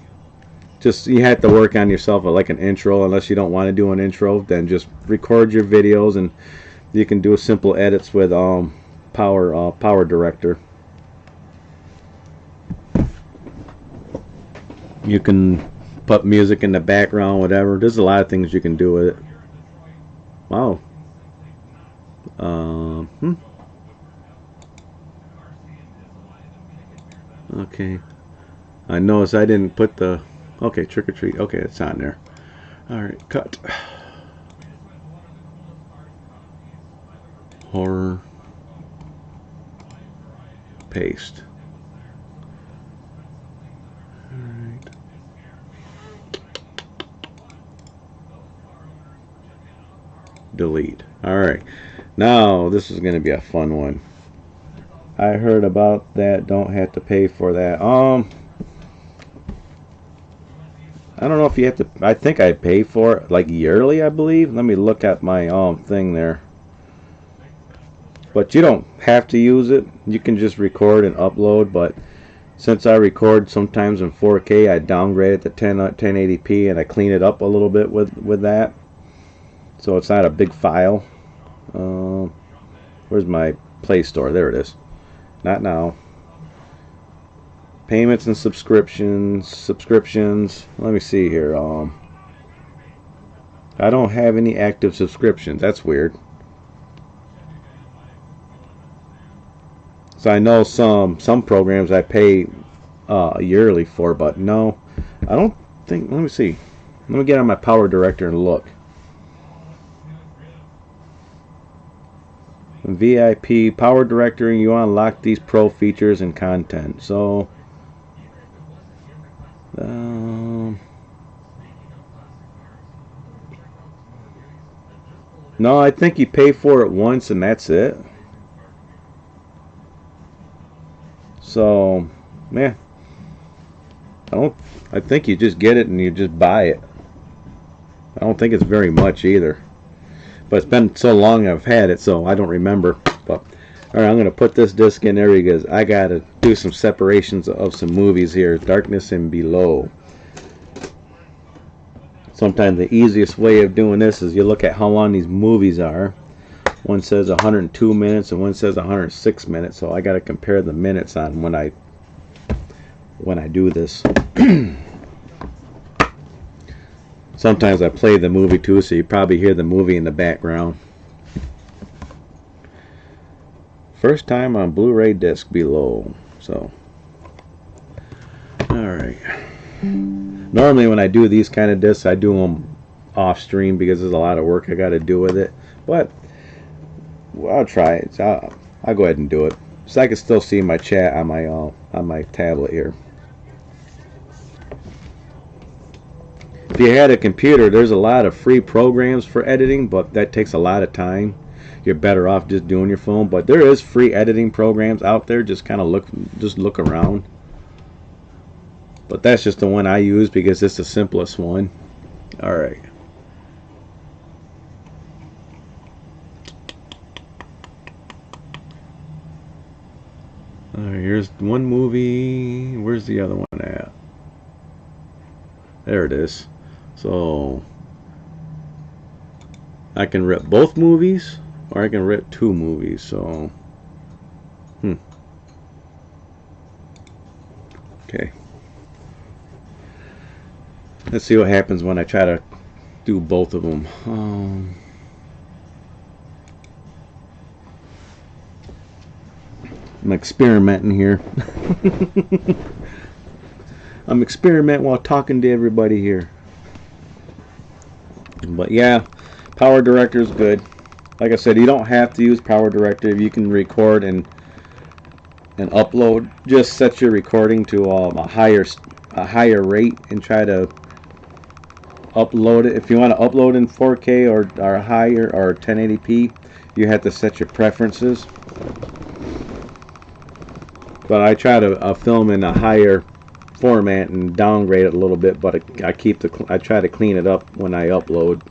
A: Just you have to work on yourself like an intro. Unless you don't want to do an intro, then just record your videos and you can do simple edits with Power Director. You can put music in the background, whatever. There's a lot of things you can do with it. Wow. Okay. I noticed I didn't put the... Okay, Trick or Treat. Okay, it's on there. Alright, cut. Horror. Paste. Alright. Delete. Alright. Now, this is going to be a fun one. I heard about that. Don't have to pay for that. I don't know if you have to. I think I pay for it like yearly, I believe. Let me look at my thing there. But you don't have to use it. You can just record and upload. But since I record sometimes in 4K, I downgrade it to 1080p and I clean it up a little bit with that, so it's not a big file. Where's my Play Store? There it is. Not now. payments and subscriptions. Let me see here. I don't have any active subscriptions. That's weird. So I know some programs I pay yearly for, but no, I don't think. Let me see. Let me get on my Power Director and look. VIP Power Director, and you unlock these pro features and content. So no, I think you pay for it once and that's it. So man, I think you just get it and you just buy it. I don't think it's very much either. But it's been so long I've had it, so I don't remember. But alright, I'm going to put this disc in there because I got to do some separations of some movies here. Darkness and Below. Sometimes the easiest way of doing this is you look at how long these movies are. One says 102 minutes and one says 106 minutes. So I got to compare the minutes on when I do this. Sometimes I play the movie too, so you probably hear the movie in the background. First time on Blu-ray disc below. So, alright. Normally when I do these kind of discs, I do them off stream because there's a lot of work I got to do with it. But I'll try it. I'll go ahead and do it, so I can still see my chat on my tablet here. If you had a computer, there's a lot of free programs for editing, but that takes a lot of time. You're better off just doing your phone. But there is free editing programs out there. Just kind of look around. But that's just the one I use because it's the simplest one. All right. Here's one movie. Where's the other one at? There it is. So I can rip both movies or I can rip two movies. So okay, let's see what happens when I try to do both of them. I'm experimenting here. I'm experimenting while talking to everybody here. But yeah, Power Director is good. Like I said, you don't have to use Power Director. You can record and upload. Just set your recording to a higher rate and try to upload it. If you want to upload in 4K or higher or 1080p, you have to set your preferences. But I try to film in a higher format and downgrade it a little bit, but I try to clean it up when I upload.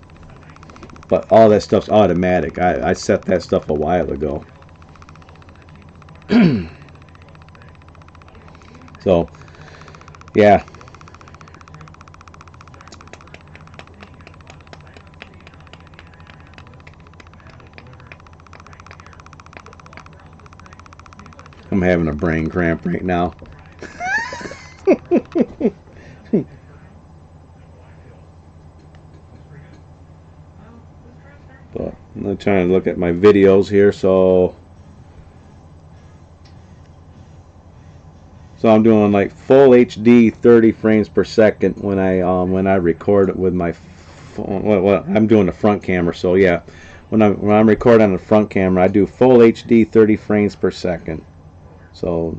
A: But all that stuff's automatic. I set that stuff a while ago. So yeah, I'm having a brain cramp right now. But I'm trying to look at my videos here, so I'm doing like full HD 30 frames per second when I record it with my phone. Well, I'm doing the front camera, so yeah, when I'm recording on the front camera, I do full HD 30 frames per second. So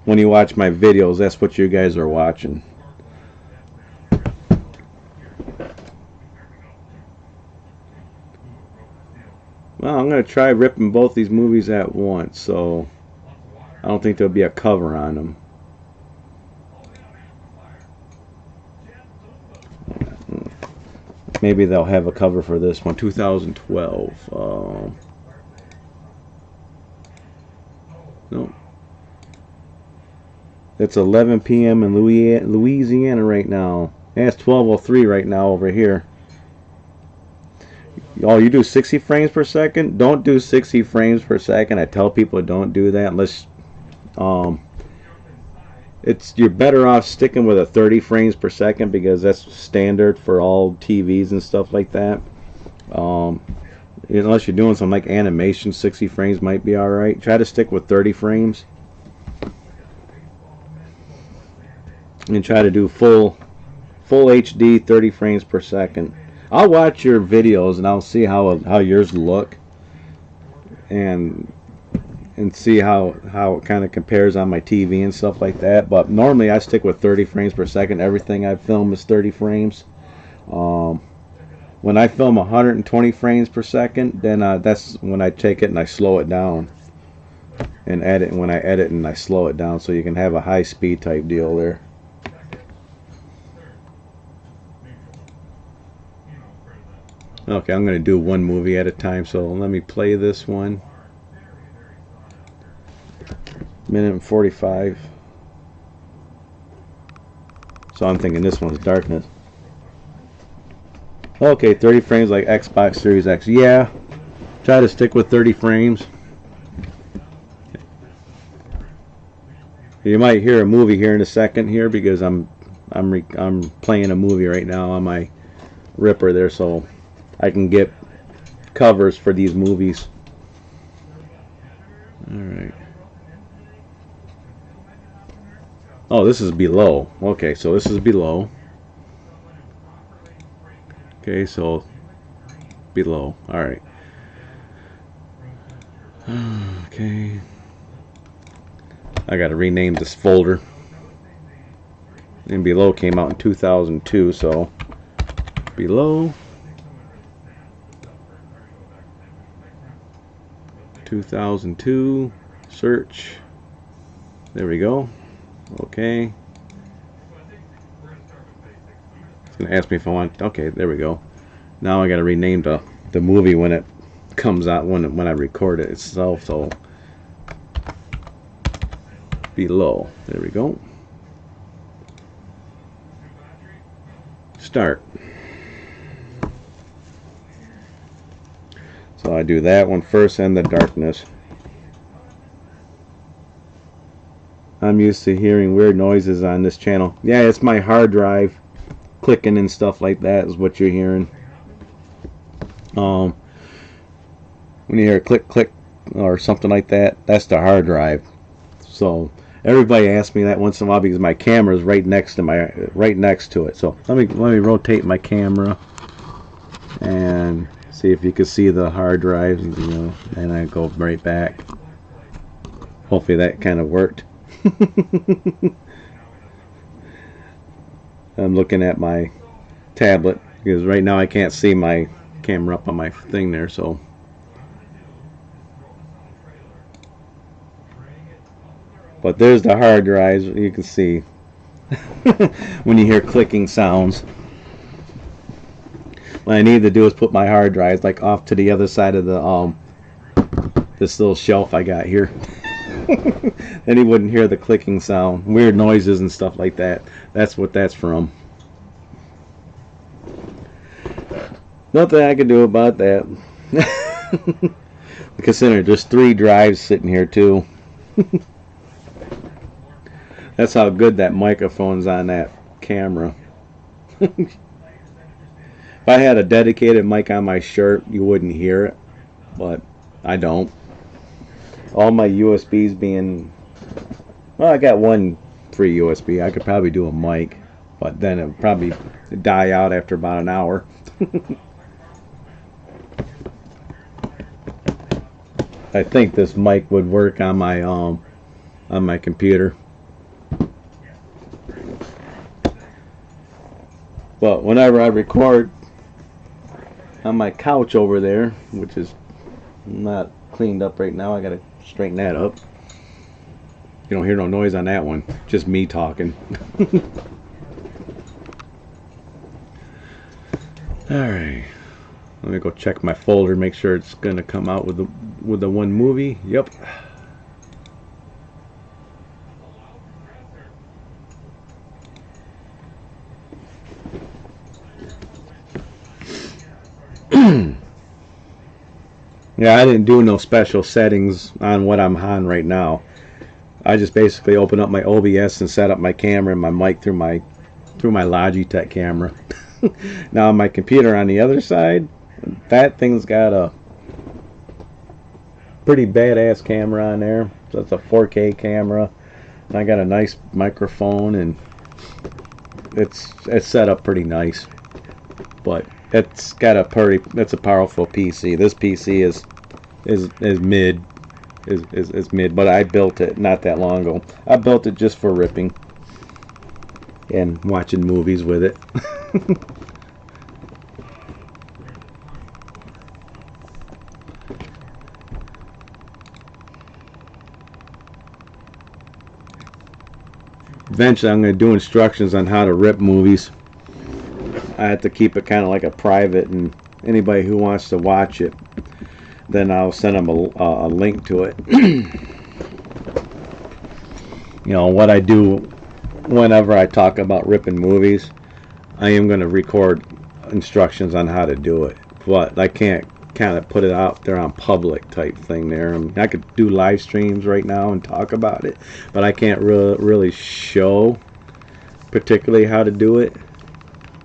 A: when you watch my videos, that's what you guys are watching. Well, I'm going to try ripping both these movies at once, so I don't think there'll be a cover on them. Maybe they'll have a cover for this one. 2012. No. It's 11 p.m. in Louisiana right now. And it's 12:03 right now over here. Oh, you do 60 frames per second? Don't do 60 frames per second. I tell people don't do that unless you're better off sticking with a 30 frames per second because that's standard for all TVs and stuff like that. Unless you're doing something like animation, 60 frames might be alright. Try to stick with 30 frames. And try to do full HD 30 frames per second. I'll watch your videos and I'll see how yours look and see how it kind of compares on my TV and stuff like that. But normally I stick with 30 frames per second. Everything I film is 30 frames. When I film 120 frames per second, then that's when I take it and I slow it down and edit. And when I edit and I slow it down, so you can have a high speed type deal there. Okay, I'm going to do one movie at a time, so let me play this one. Minute and 45. So I'm thinking this one's Darkness. Okay, 30 frames like Xbox Series X. Yeah, try to stick with 30 frames. You might hear a movie here in a second here because I'm playing a movie right now on my Ripper there, so I can get covers for these movies. Alright. Oh, this is below. Okay, so this is below. Okay, so below. Alright. Okay. I gotta rename this folder. And below came out in 2002, so below 2002 search. There we go. Okay. It's gonna ask me if I want. Okay, there we go. Now I gotta rename the movie when it comes out, when I record it itself. So below. There we go. Start. So I do that one first and the Darkness. I'm used to hearing weird noises on this channel. Yeah, it's my hard drive clicking and stuff like that is what you're hearing. When you hear a click click or something like that, that's the hard drive. So everybody asks me that once in a while because my camera is right next to it. So let me rotate my camera and see if you can see the hard drive, and I go right back. Hopefully that kind of worked. I'm looking at my tablet because right now I can't see my camera up on my thing there, so but there's the hard drives. You can see when you hear clicking sounds. What I need to do is put my hard drives like off to the other side of the this little shelf I got here. Then he wouldn't hear the clicking sound, weird noises and stuff like that. That's what that's from. Nothing I can do about that. Consider there's 3 drives sitting here too. That's how good that microphone's on that camera. If I had a dedicated mic on my shirt, you wouldn't hear it, but I don't. All my USBs being, well, I got one free USB. I could probably do a mic, but then it would probably die out after about an hour. I think this mic would work on my computer. But whenever I record on my couch over there, which is not cleaned up right now, I gotta straighten that up. You don't hear no noise on that one, just me talking. Alright, let me go check my folder, make sure it's gonna come out with the one movie. Yep. Yeah, I didn't do no special settings on what I'm on right now. I just basically open up my OBS and set up my camera and my mic through my Logitech camera. Now on my computer on the other side, that thing's got a pretty badass camera on there. So it's a 4K camera. And I got a nice microphone, and it's set up pretty nice. But it's got a it's a powerful PC. This PC is mid, but I built it not that long ago. I built it just for ripping and watching movies with it. Eventually I'm going to do instructions on how to rip movies. I have to keep it kind of like a private, and anybody who wants to watch it, then I'll send them a link to it. You know, what I do whenever I talk about ripping movies, I am going to record instructions on how to do it. But I can't kind of put it out there on public type thing there. I could do live streams right now and talk about it, but I can't really show particularly how to do it,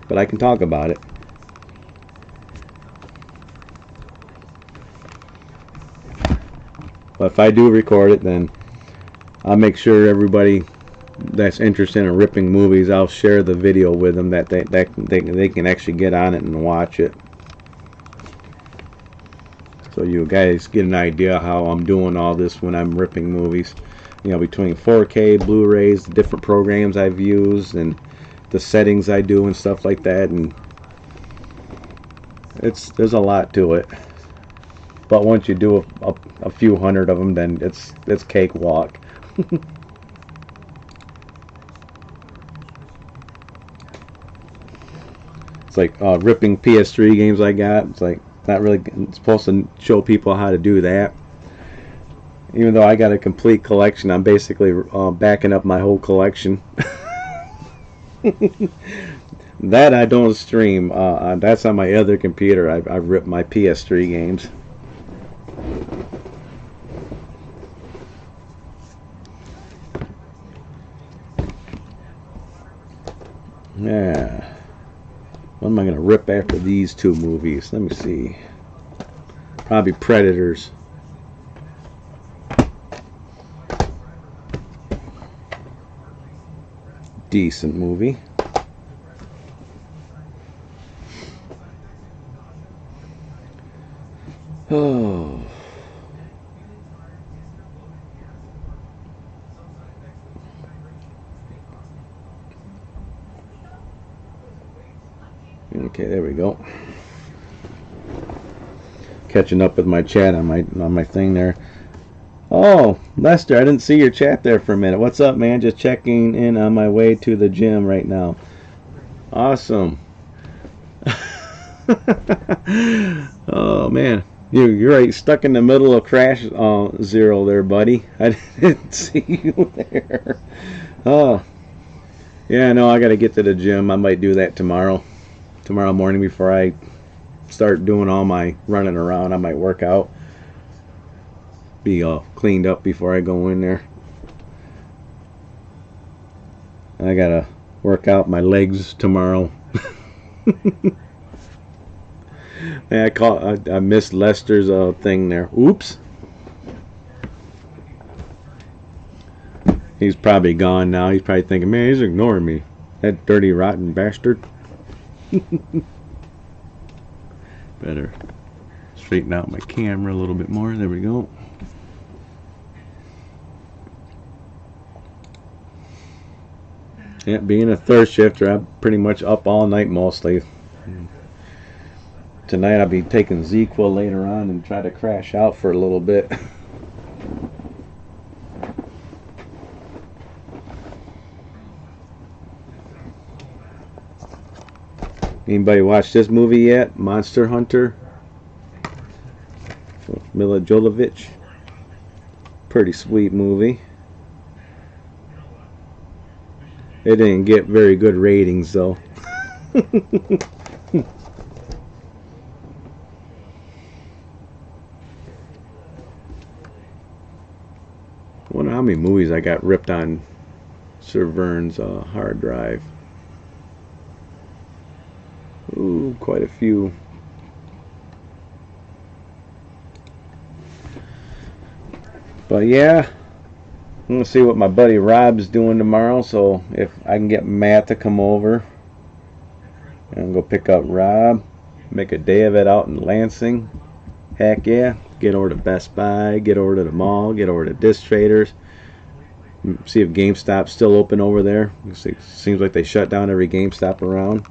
A: but I can talk about it. But if I do record it, then I'll make sure everybody that's interested in ripping movies, I'll share the video with them that they can actually get on it and watch it. So you guys get an idea how I'm doing all this when I'm ripping movies. You know, between 4K, Blu-rays, the different programs I've used, and the settings I do and stuff like that, and there's a lot to it. But once you do a few hundred of them, then it's cakewalk. It's like ripping PS3 games I got. It's like not really supposed to show people how to do that. Even though I got a complete collection, I'm basically backing up my whole collection. That I don't stream. That's on my other computer. I ripped my PS3 games. Yeah. What am I going to rip after these two movies? Let me see. Probably Predators. Decent movie. Oh. Okay, there we go. Catching up with my chat on my thing there. Oh, Lester, I didn't see your chat there for a minute. What's up, man? Just checking in on my way to the gym right now. Awesome. Oh man, you're right, stuck in the middle of Crash Zero there, buddy. I didn't see you there. Oh, yeah, no, I got to get to the gym. I might do that tomorrow morning before I start doing all my running around. I might work out, be all cleaned up before I go in there. I gotta work out my legs tomorrow. I missed Lester's thing there. Oops. He's probably gone now. He's probably thinking, man, he's ignoring me, that dirty rotten bastard. Better straighten out my camera a little bit more. There we go. Yeah, being a third shifter, I'm pretty much up all night mostly. Tonight I'll be taking ZQuil later on and try to crash out for a little bit. Anybody watch this movie yet? Monster Hunter with Milla Jovovich. Pretty sweet movie. It didn't get very good ratings though. Wonder how many movies I got ripped on Sir Vern's hard drive. Ooh, quite a few. But yeah, I'm gonna see what my buddy Rob's doing tomorrow. So if I can get Matt to come over and go pick up Rob, make a day of it out in Lansing. Heck yeah, get over to Best Buy, get over to the mall, get over to Disc Traders. See if GameStop's still open over there. It seems like they shut down every GameStop around.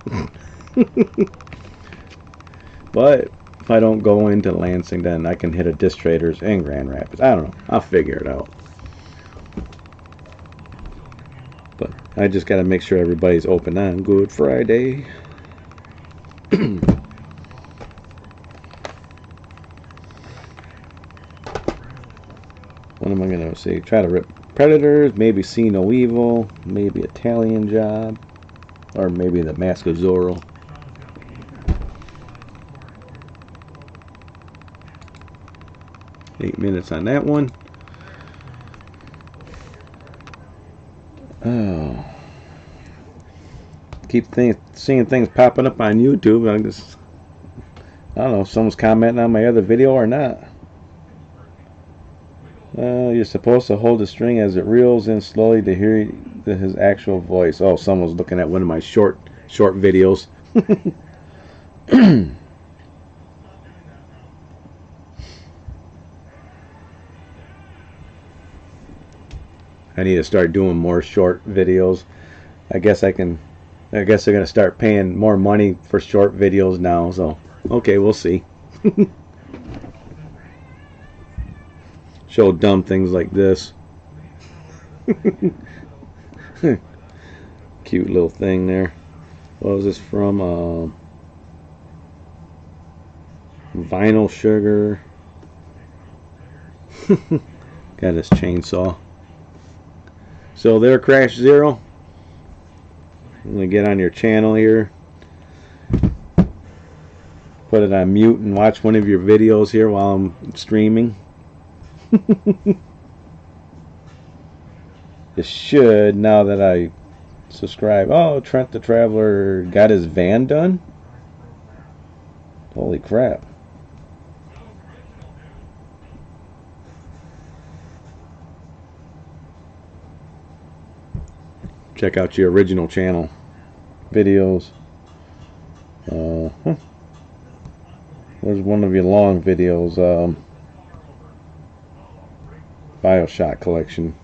A: But if I don't go into Lansing, then I can hit a Disc Traders and Grand Rapids. I don't know. I'll figure it out. But I just got to make sure everybody's open on Good Friday. What am I going to say? Try to rip Predators, maybe See No Evil, maybe Italian Job, or maybe The Mask of Zorro. Eight minutes on that one. Oh, keep seeing things popping up on YouTube. I don't know if someone's commenting on my other video or not. You're supposed to hold the string as it reels in slowly to hear his actual voice. Oh, someone's looking at one of my short videos. I need to start doing more short videos. I guess they're gonna start paying more money for short videos now. So okay, we'll see. Show dumb things like this. Cute little thing there. What was this from? Vinyl Sugar. Got this chainsaw. So there, Crash Zero. I'm gonna get on your channel here. Put it on mute and watch one of your videos here while I'm streaming. It should, now that I subscribe. Oh, Trent the Traveler got his van done? Holy crap. Check out your original channel videos. There's one of your long videos. BioShock collection.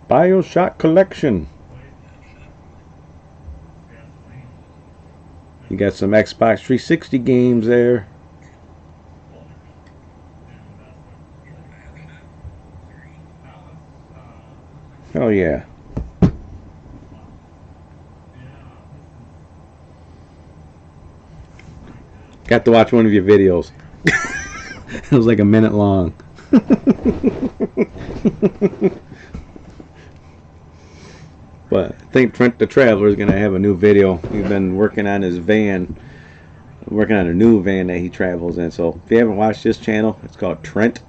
A: BioShock collection. You got some Xbox 360 games there. Oh yeah. Got to watch one of your videos. It was like a minute long. But I think Trent the Traveler is going to have a new video. He's been working on his van. Working on a new van that he travels in. So if you haven't watched this channel, it's called Trent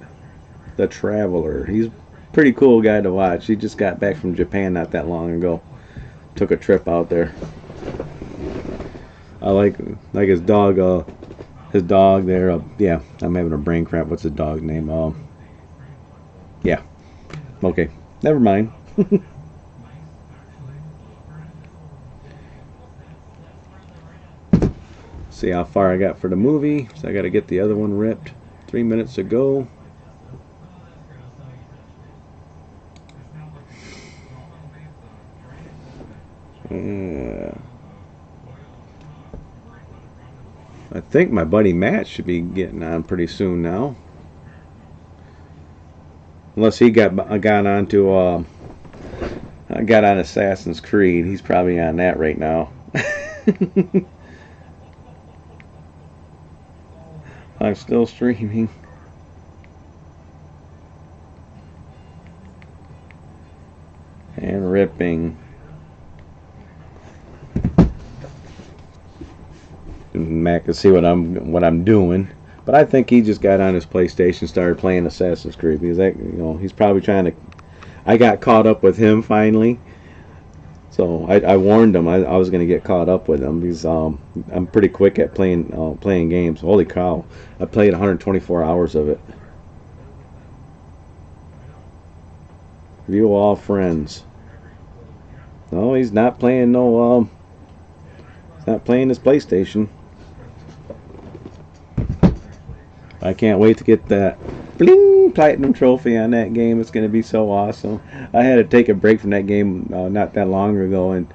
A: the Traveler. He's a pretty cool guy to watch. He just got back from Japan not that long ago. Took a trip out there. I like his dog. His dog there. Yeah, I'm having a brain cramp. What's his dog's name? Yeah. Okay. Never mind. See how far I got for the movie. So I got to get the other one ripped. 3 minutes ago. I think my buddy Matt should be getting on pretty soon now. Unless he got on Assassin's Creed. He's probably on that right now. I'm still streaming. And ripping. back and see what I'm doing. But I think he just got on his PlayStation, started playing Assassin's Creed because that, he's probably trying to. I got caught up with him finally, so I warned him I was going to get caught up with him because I'm pretty quick at playing games. Holy cow! I played 124 hours of it. View all friends. No, he's not playing no. He's not playing his PlayStation. I can't wait to get that bling platinum trophy on that game. It's going to be so awesome. I had to take a break from that game not that long ago, and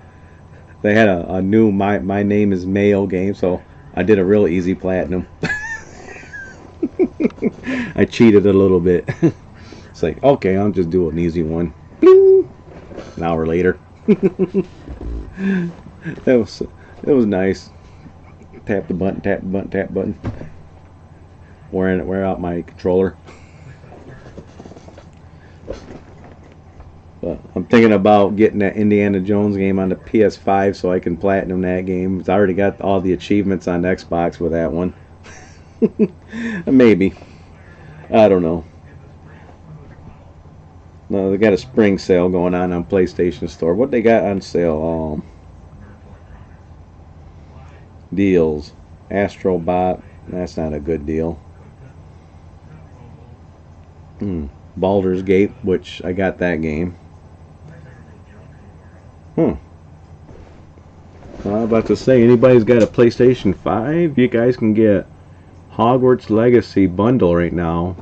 A: they had a new my name is Mayo game, so I did a real easy platinum. I cheated a little bit. It's like, okay, I'll just do an easy one. Bling! An hour later. It was nice. Tap the button, tap the button, tap the button. Wear out my controller. But I'm thinking about getting that Indiana Jones game on the PS5 so I can platinum that game. I already got all the achievements on Xbox with that one. Maybe. I don't know. No, they got a spring sale going on PlayStation Store. What they got on sale? Deals. Astrobot. That's not a good deal. Baldur's Gate, which I got that game. I'm about to say, anybody's got a PlayStation 5, you guys can get Hogwarts Legacy bundle right now.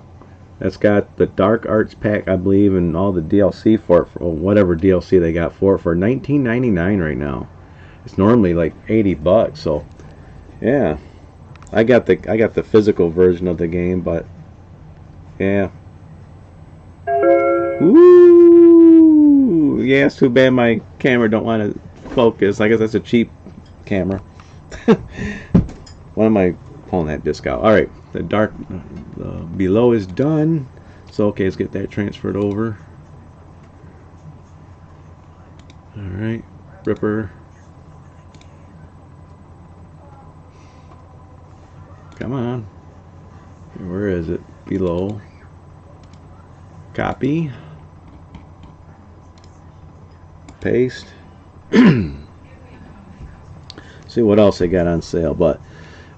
A: That's got the Dark Arts pack, I believe, and all the DLC for it, for whatever DLC they got for it, for $19.99 right now. It's normally like $80, so yeah. I got the physical version of the game, but yeah. Ooh, yeah, it's too bad my camera don't want to focus. I guess that's a cheap camera. Why am I pulling that disc out? Alright, the below is done. So okay, let's get that transferred over. Alright, Ripper. Come on. Where is it? Below. Copy. Paste. See what else they got on sale. But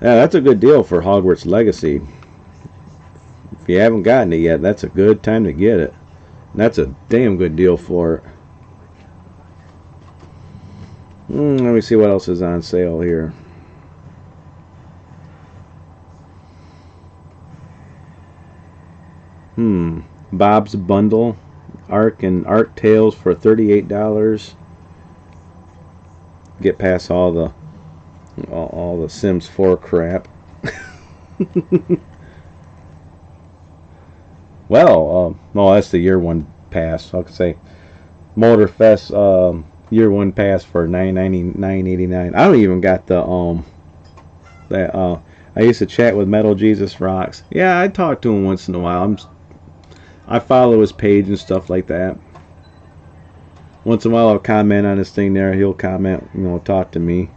A: yeah, that's a good deal for Hogwarts Legacy. If you haven't gotten it yet, that's a good time to get it. And that's a damn good deal for it. Let me see what else is on sale here. Bob's Bundle, Ark and Ark Tales for $38. Get past all the Sims 4 crap. Well, no, that's the year one pass. I could say Motorfest year one pass for $9.89. I don't even got the I used to chat with Metal Jesus Rocks. Yeah, I talk to him once in a while. I follow his page and stuff like that. Once in a while I'll comment on his thing there. He'll comment, talk to me.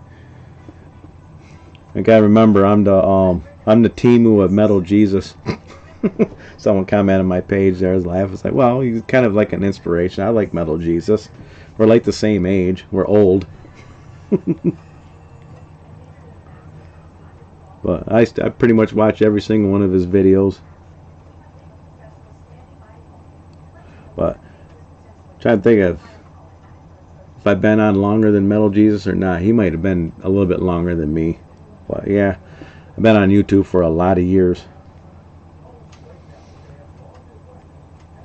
A: I gotta remember I'm the Temu of Metal Jesus. Someone commented on my page there. I was laughing. It's like, well, he's kind of like an inspiration. I like Metal Jesus. We're like the same age. We're old. But I pretty much watch every single one of his videos. But I'm trying to think of if I've been on longer than Metal Jesus or not. He might have been a little bit longer than me. But yeah, I've been on YouTube for a lot of years.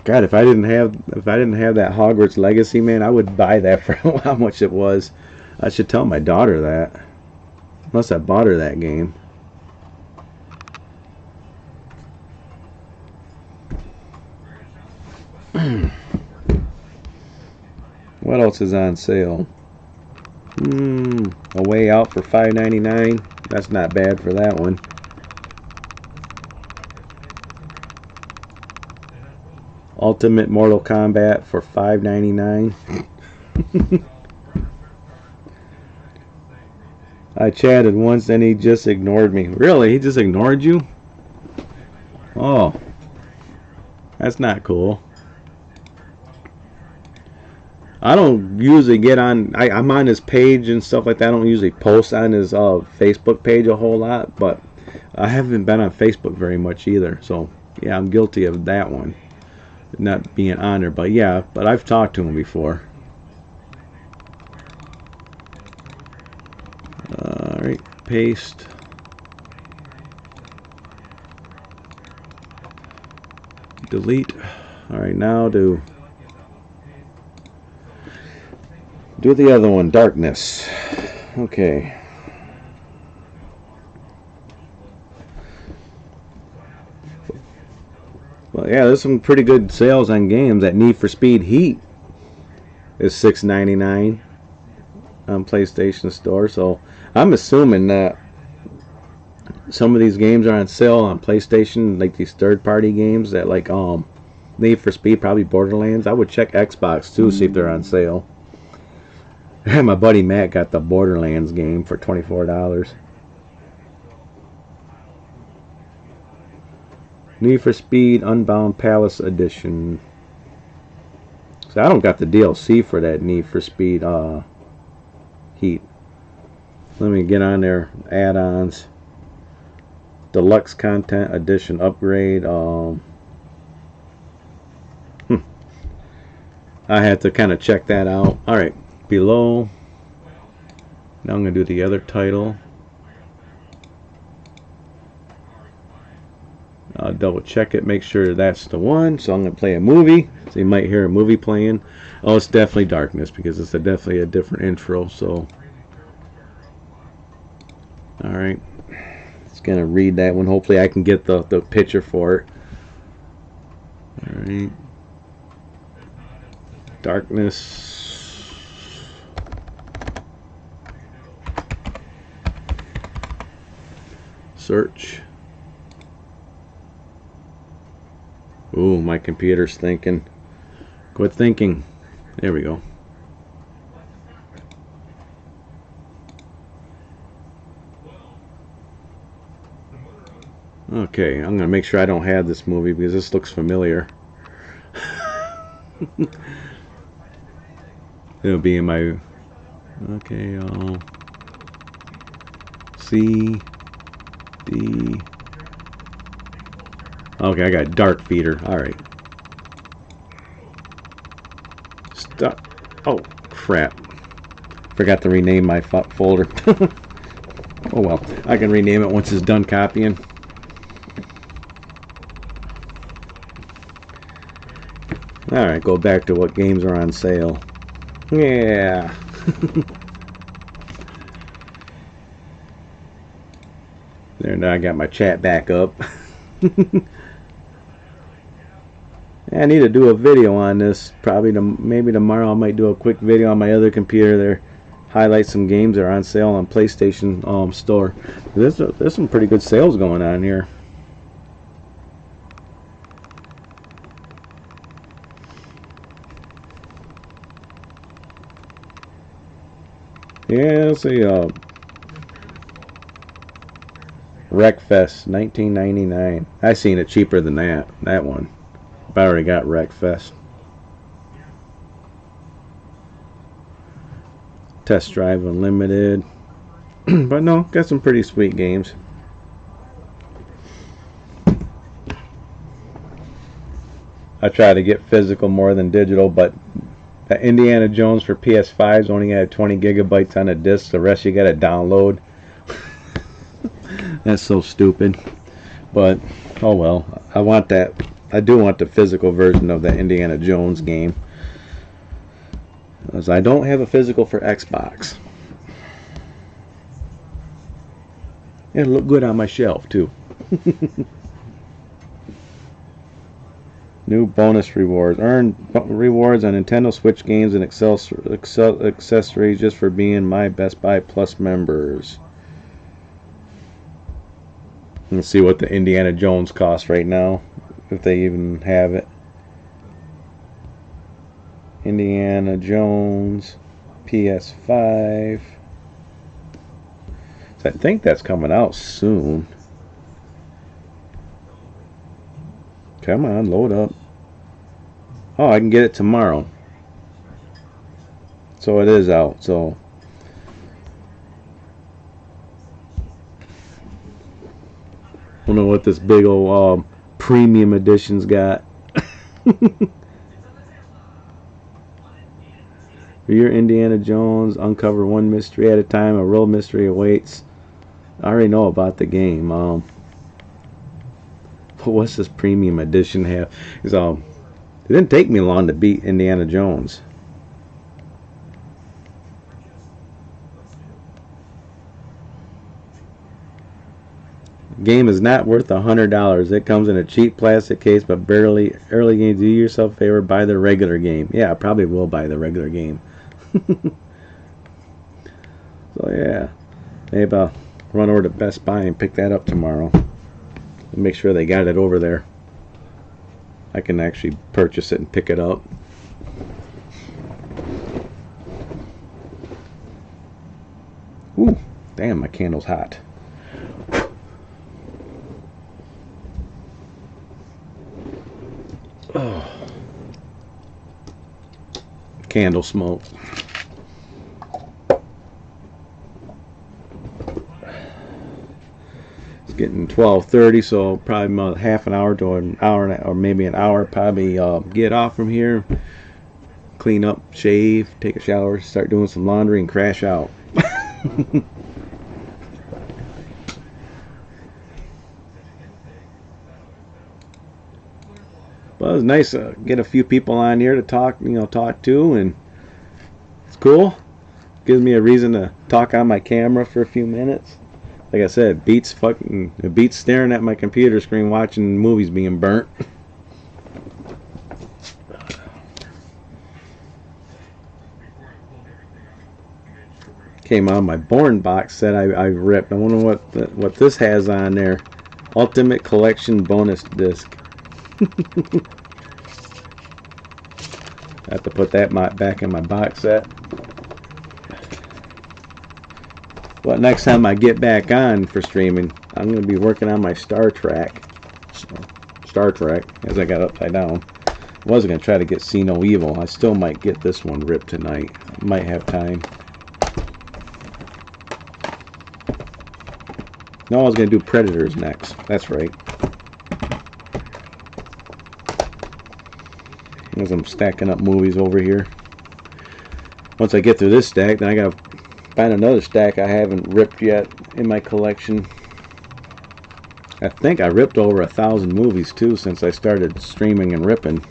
A: God, if I didn't have that Hogwarts Legacy, man, I would buy that for how much it was. I should tell my daughter that. Unless I bought her that game. What else is on sale? A Way Out for $5.99. That's not bad for that one. Ultimate Mortal Kombat for $5.99. I chatted once and he just ignored me. Really? He just ignored you? Oh, that's not cool. I don't usually get on. I'm on his page and stuff like that. I don't usually post on his Facebook page a whole lot, but I haven't been on Facebook very much either. So yeah, I'm guilty of that one, not being on there. But yeah, but I've talked to him before. All right, paste. Delete. All right, now do the other one, darkness. Okay. Well, yeah, there's some pretty good sales on games. That Need for Speed Heat is $6.99 on PlayStation Store. So I'm assuming that some of these games are on sale on PlayStation, like these third-party games that like Need for Speed, probably Borderlands. I would check Xbox too, see if they're on sale. My buddy Matt got the Borderlands game for $24. Need for Speed Unbound Palace Edition. So I don't got the DLC for that Need for Speed Heat. Let me get on there. Add-ons. Deluxe Content Edition Upgrade. I had to kind of check that out. Alright, below. Now I'm going to do the other title. I'll double check it, make sure that's the one. So I'm going to play a movie. So you might hear a movie playing. Oh, it's definitely Darkness because it's definitely a different intro. So, alright. It's going to read that one. Hopefully I can get the picture for it. Alright. Darkness. Search. Ooh, my computer's thinking. Quit thinking. There we go. Okay, I'm gonna make sure I don't have this movie because this looks familiar. It'll be in my okay. C D. Okay, I got Dark Feeder. All right. Stop. Oh crap! Forgot to rename my folder. Oh well, I can rename it once it's done copying. Alright, go back to what games are on sale. Yeah. There, now I got my chat back up. I need to do a video on this. Probably maybe tomorrow I might do a quick video on my other computer there. Highlight some games that are on sale on PlayStation Store. There's some pretty good sales going on here. Yeah, let's see. Wreckfest, $19.99. I seen it cheaper than that one. I already got Wreckfest. Test Drive Unlimited. But no, got some pretty sweet games. I try to get physical more than digital, but Indiana Jones for PS5's only got 20 gigabytes on a disc. The rest you gotta download. That's so stupid. But oh well. I want that. I do want the physical version of the Indiana Jones game. Because I don't have a physical for Xbox. It'll look good on my shelf too. New bonus rewards. Earn rewards on Nintendo Switch games and accessories just for being my Best Buy Plus members. Let's see what the Indiana Jones costs right now, if they even have it. Indiana Jones PS5. I think that's coming out soon. Come on, load up. Oh, I can get it tomorrow. So it is out. So I don't know what this big old premium edition's got. You're Indiana Jones, uncover one mystery at a time. A real mystery awaits. I already know about the game. But what's this premium edition have? It's, it didn't take me long to beat Indiana Jones. Game is not worth $100. It comes in a cheap plastic case, but barely early games. Do yourself a favor, buy the regular game. Yeah, I probably will buy the regular game. So yeah, maybe I'll run over to Best Buy and pick that up tomorrow. Make sure they got it over there. I can actually purchase it and pick it up. Ooh, damn, my candle's hot. Oh. Candle smoke. It's getting 12:30, so probably about half an hour to an hour, or maybe an hour. Probably get off from here, clean up, shave, take a shower, start doing some laundry, and crash out. Well, it was nice to get a few people on here to talk to, and it's cool. Gives me a reason to talk on my camera for a few minutes. Like I said, it beats staring at my computer screen watching movies being burnt. Came on my Bourne box set I ripped. I wonder what this has on there. Ultimate Collection bonus disc. I have to put that back in my box set. But next time I get back on for streaming, I'm going to be working on my Star Trek, as I got upside down. I wasn't going to try to get See No Evil. I still might get this one ripped tonight. Might have time. No, I was going to do Predators next. That's right. As I'm stacking up movies over here. Once I get through this stack, then I got to find another stack I haven't ripped yet in my collection. I think I ripped over 1,000 movies too since I started streaming and ripping.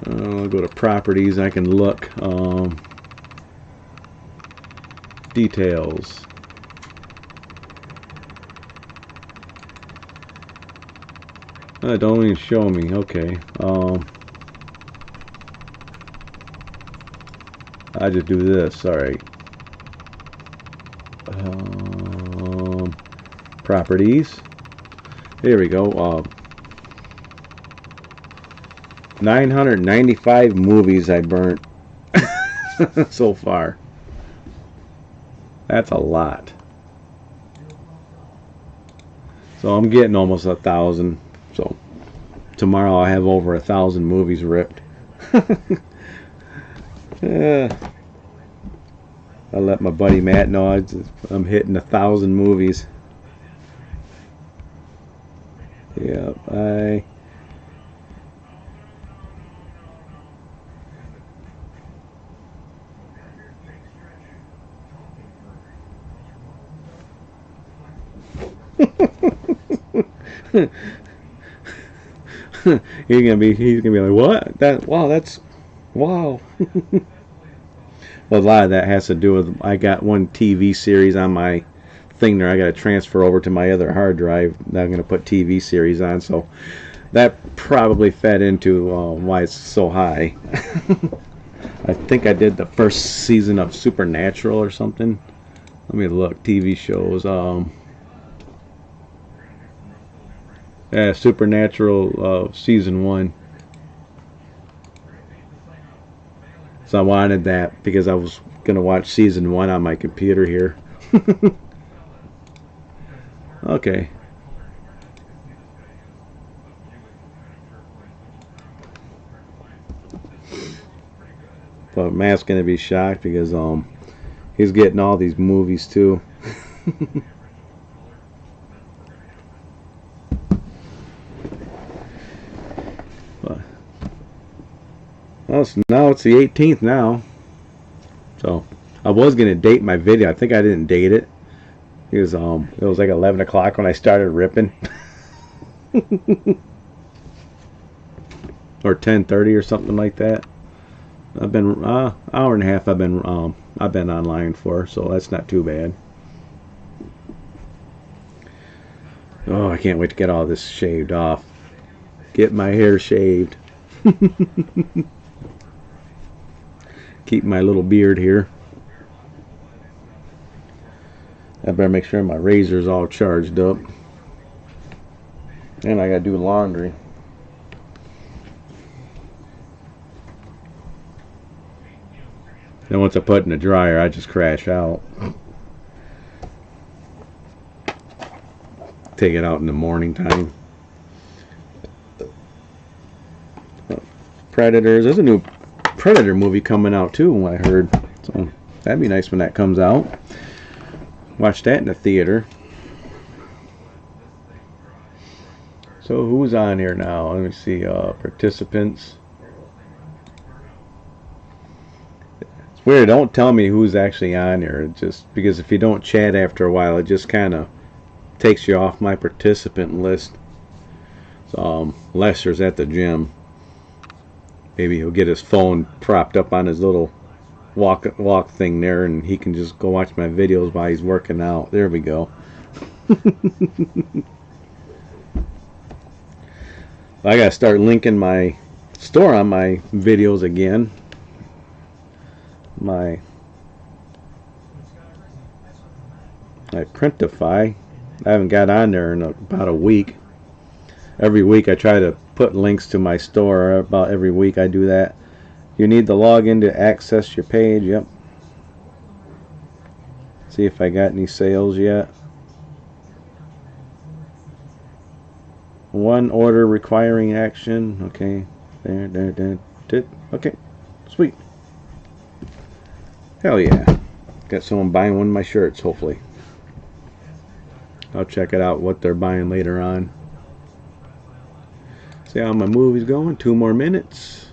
A: I'll go to properties. I can look. Details. Don't even show me. Okay. I just do this. All right. Properties. Here we go. 995 movies I burnt so far. That's a lot. So I'm getting almost 1,000. So tomorrow I'll have over 1,000 movies ripped. I let my buddy Matt know I'm hitting 1,000 movies. Yeah, he's gonna be like, what? That's wow. Well, a lot of that has to do with I got one TV series on my thing there. I got to transfer over to my other hard drive that I'm gonna put TV series on, so that probably fed into why it's so high. I think I did the first season of Supernatural or something. Let me look. TV shows. Yeah, Supernatural season 1. So I wanted that because I was gonna watch season 1 on my computer here. Okay. But Matt's gonna be shocked because he's getting all these movies too. But well, now it's the 18th now. So I was gonna date my video. I think I didn't date it because it was like 11 o'clock when I started ripping. Or 10:30 or something like that. I've been hour and a half. I've been online for, so that's not too bad. Oh, I can't wait to get all this shaved off. Get my hair shaved. Keep my little beard here. I better make sure my razor's all charged up. And I gotta do laundry. And once I put it in the dryer, I just crash out. Take it out in the morning time. Predators. There's a new Predator movie coming out too, I heard. So that'd be nice when that comes out. Watch that in the theater. So who's on here now? Let me see. Participants. It's weird. Don't tell me who's actually on here. Just because if you don't chat after a while, it just kind of takes you off my participant list. So Lester's at the gym. Maybe he'll get his phone propped up on his little walk thing there, and he can just go watch my videos while he's working out. There we go. I gotta start linking my store on my videos again. My Printify. I haven't got on there in about a week. Every week I try to put links to my store. About every week I do that. You need to log in to access your page. Yep. See if I got any sales yet. One order requiring action. Okay. There. Okay. Sweet. Hell yeah. Got someone buying one of my shirts, hopefully. I'll check it out what they're buying later on. See how my movie's going. 2 more minutes.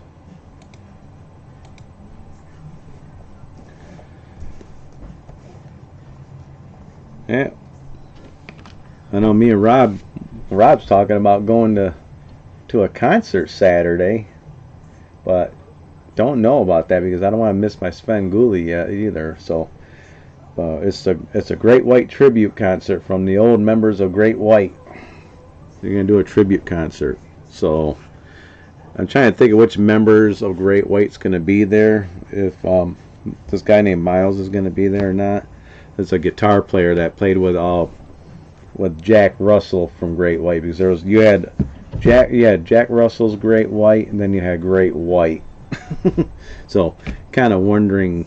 A: Yeah. I know me and Rob's talking about going to a concert Saturday, but don't know about that because I don't want to miss my Svengoolie yet either. So it's a Great White tribute concert from the old members of Great White. They're gonna do a tribute concert. So I'm trying to think of which members of Great White's gonna be there. If this guy named Miles is gonna be there or not. It's a guitar player that played with Jack Russell from Great White, because you had Jack Russell's Great White, and then you had Great White. So kind of wondering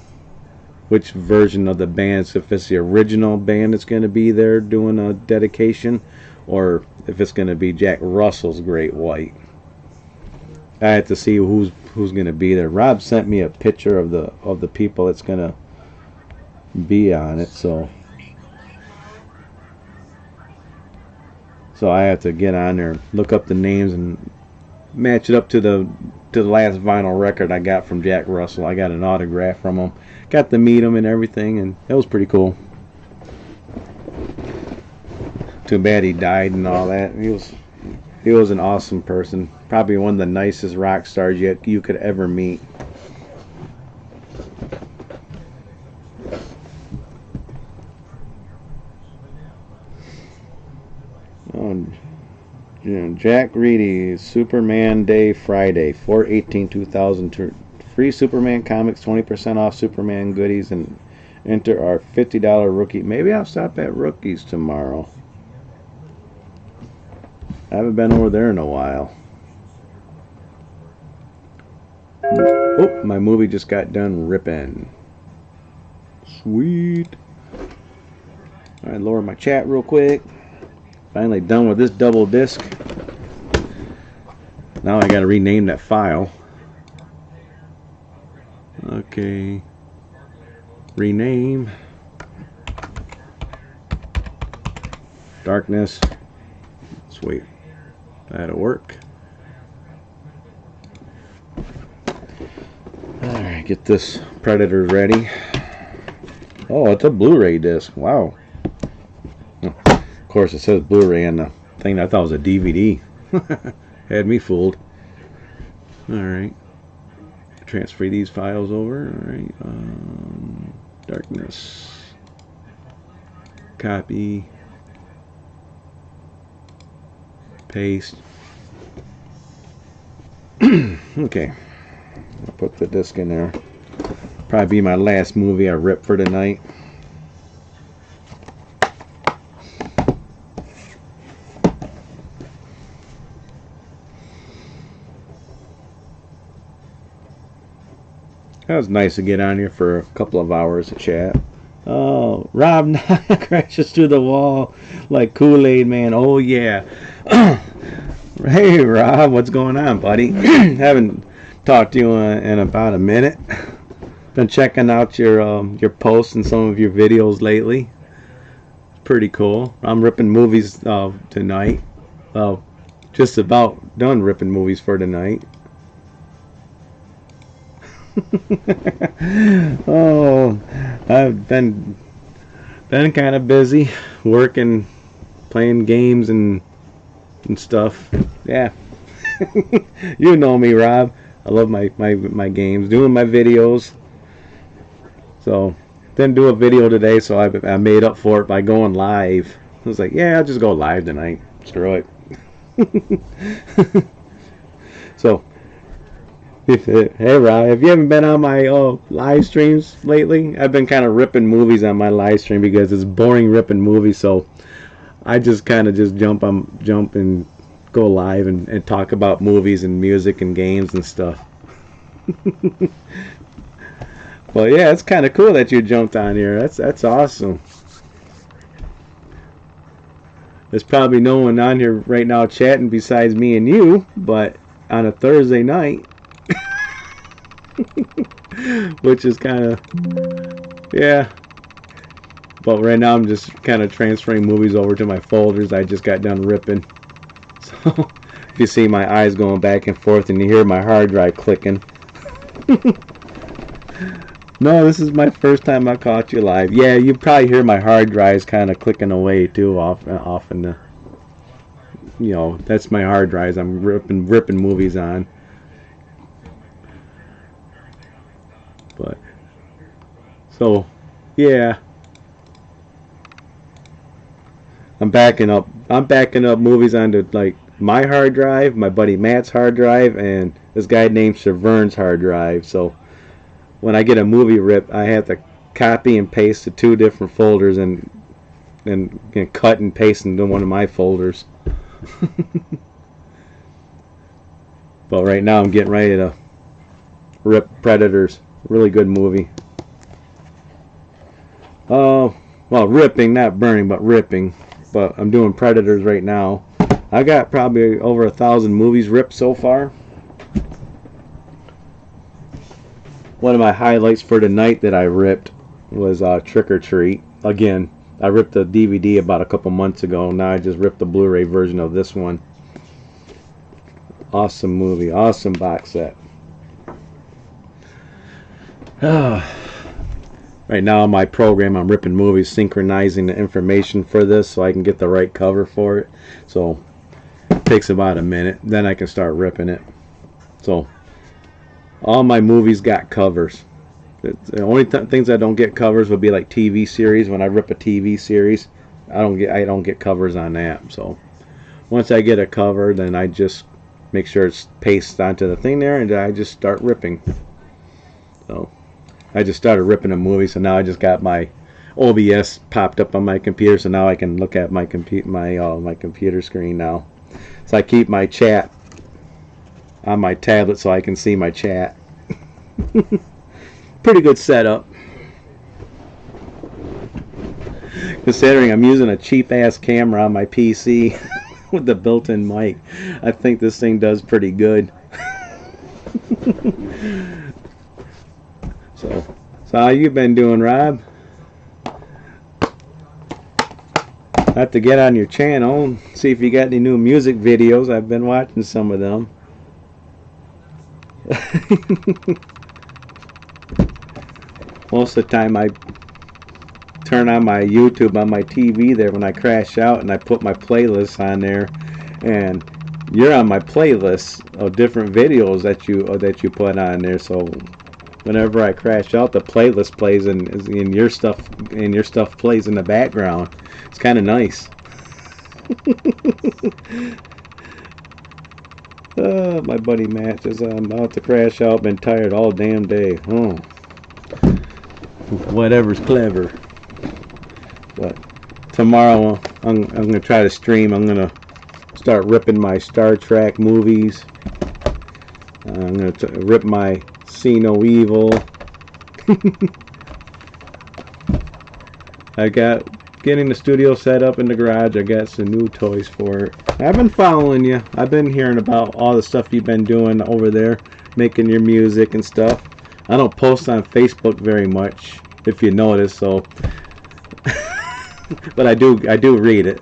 A: which version of the band, if it's the original band that's going to be there doing a dedication, or if it's going to be Jack Russell's Great White. I have to see who's going to be there. Rob sent me a picture of the people that's going to be on it, so I have to get on there, look up the names, and match it up to the last vinyl record I got from Jack Russell. I got an autograph from him, got to meet him and everything, and it was pretty cool. Too bad he died and all that. He was an awesome person, probably one of the nicest rock stars you could ever meet. Jack Reedy, Superman Day Friday, 4/18/2002. Free Superman comics, 20% off Superman goodies, and enter our $50 rookie. Maybe I'll stop at Rookies tomorrow. I haven't been over there in a while. Oh, my movie just got done ripping. Sweet. Alright, lower my chat real quick. Finally done with this double disc. Now I gotta rename that file. Okay. Rename. Darkness. Sweet. That'll work. Alright, get this Predators ready. Oh, it's a Blu-ray disc. Wow. Of course, it says Blu-ray on the thing. I thought it was a DVD. Had me fooled. Alright. Transfer these files over. Alright. Darkness. Copy. Paste. Okay. I'll put the disc in there. Probably be my last movie I rip for tonight. That was nice to get on here for a couple of hours to chat. Oh, Rob crashes through the wall like Kool-Aid Man. Oh yeah. Hey Rob, what's going on, buddy? Haven't talked to you in about a minute. Been checking out your posts and some of your videos lately. Pretty cool. I'm ripping movies tonight. Well, just about done ripping movies for tonight. Oh, I've been kind of busy working, playing games and stuff. Yeah. You know me, Rob. I love my games, doing my videos. So didn't do a video today, so I made up for it by going live. I was like, yeah, I'll just go live tonight. Screw it. So hey Rob, if you haven't been on my live streams lately, I've been kind of ripping movies on my live stream because it's boring ripping movies, so I just kind of just jump and go live and talk about movies and music and games and stuff. Well, yeah, it's kind of cool that you jumped on here. That's awesome. There's probably no one on here right now chatting besides me and you, but on a Thursday night, which is kind of, yeah. But right now I'm just kind of transferring movies over to my folders I just got done ripping. So if you see my eyes going back and forth and you hear my hard drive clicking. No, this is my first time I caught you live. Yeah, you probably hear my hard drives kind of clicking away too off in the, you know, that's my hard drives I'm ripping movies on. But so yeah, I'm backing up movies onto like my hard drive, my buddy Matt's hard drive, and this guy named Sir Vern's hard drive. So when I get a movie rip, I have to copy and paste to two different folders and cut and paste into one of my folders. But right now I'm getting ready to rip Predators. Really good movie. Well, ripping, not burning, but ripping. But I'm doing Predators right now. I got probably over 1,000 movies ripped so far. One of my highlights for tonight that I ripped was Trick or Treat. Again, I ripped the DVD about a couple months ago. Now I just ripped the Blu-ray version of this one. Awesome movie. Awesome box set. Right now in my program I'm ripping movies, synchronizing the information for this so I can get the right cover for it. So it takes about a minute. Then I can start ripping it. So all my movies got covers. The only things I don't get covers would be like TV series. When I rip a TV series, I don't get covers on that. So once I get a cover, then I just make sure it's pasted onto the thing there, and I just start ripping. So I just started ripping a movie, so now I just got my OBS popped up on my computer, so now I can look at my computer screen now. So I keep my chat on my tablet so I can see my chat. Pretty good setup. Considering I'm using a cheap ass camera on my PC with the built-in mic, I think this thing does pretty good. So how you been doing, Rob? I have to get on your channel and see if you got any new music videos. I've been watching some of them. Most of the time I turn on my YouTube on my TV there when I crash out, and I put my playlist on there, and you're on my playlist of different videos that you put on there. So whenever I crash out, the playlist plays and your stuff plays in the background. It's kind of nice. My buddy Matt says I'm about to crash out. Been tired all damn day. Oh, whatever's clever. But tomorrow I'm gonna try to stream. I'm gonna start ripping my Star Trek movies. I'm gonna rip my See No Evil. I got getting the studio set up in the garage. I got some new toys for it. I've been following you. I've been hearing about all the stuff you've been doing over there, making your music and stuff. I don't post on Facebook very much, if you notice, so but I do read it.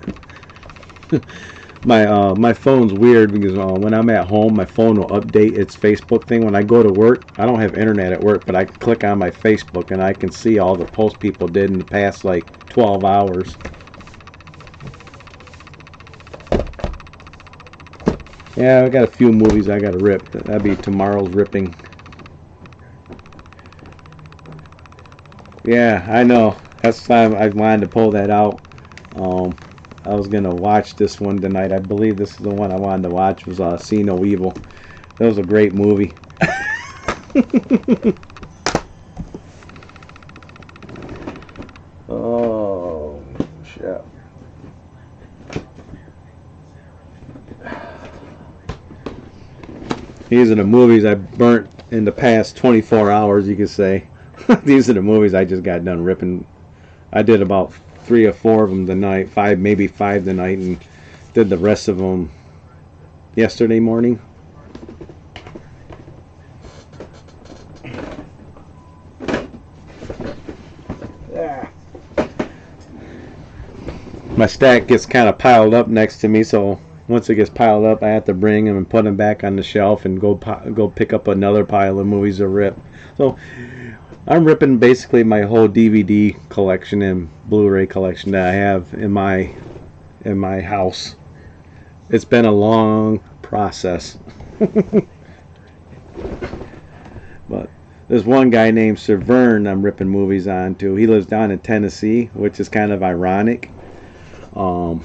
A: My phone's weird because when I'm at home, my phone will update its Facebook thing. When I go to work, I don't have internet at work, but I click on my Facebook and I can see all the posts people did in the past like 12 hours. Yeah, I got a few movies I got to rip. That'll be tomorrow's ripping. Yeah, I know. That's the time I wanted to pull that out. I was gonna watch this one tonight. I believe this is the one I wanted to watch. Was See No Evil. That was a great movie. Oh shit! These are the movies I burnt in the past 24 hours. You could say. These are the movies I just got done ripping. I did about 3 or 4 of them tonight, maybe 5 tonight, and did the rest of them yesterday morning. My stack gets kind of piled up next to me, so once it gets piled up, I have to bring them and put them back on the shelf and go pick up another pile of movies to rip. So I'm ripping basically my whole DVD collection and Blu-ray collection that I have in my house. It's been a long process. But there's one guy named Sir Vern I'm ripping movies on too. He lives down in Tennessee, which is kind of ironic. I'm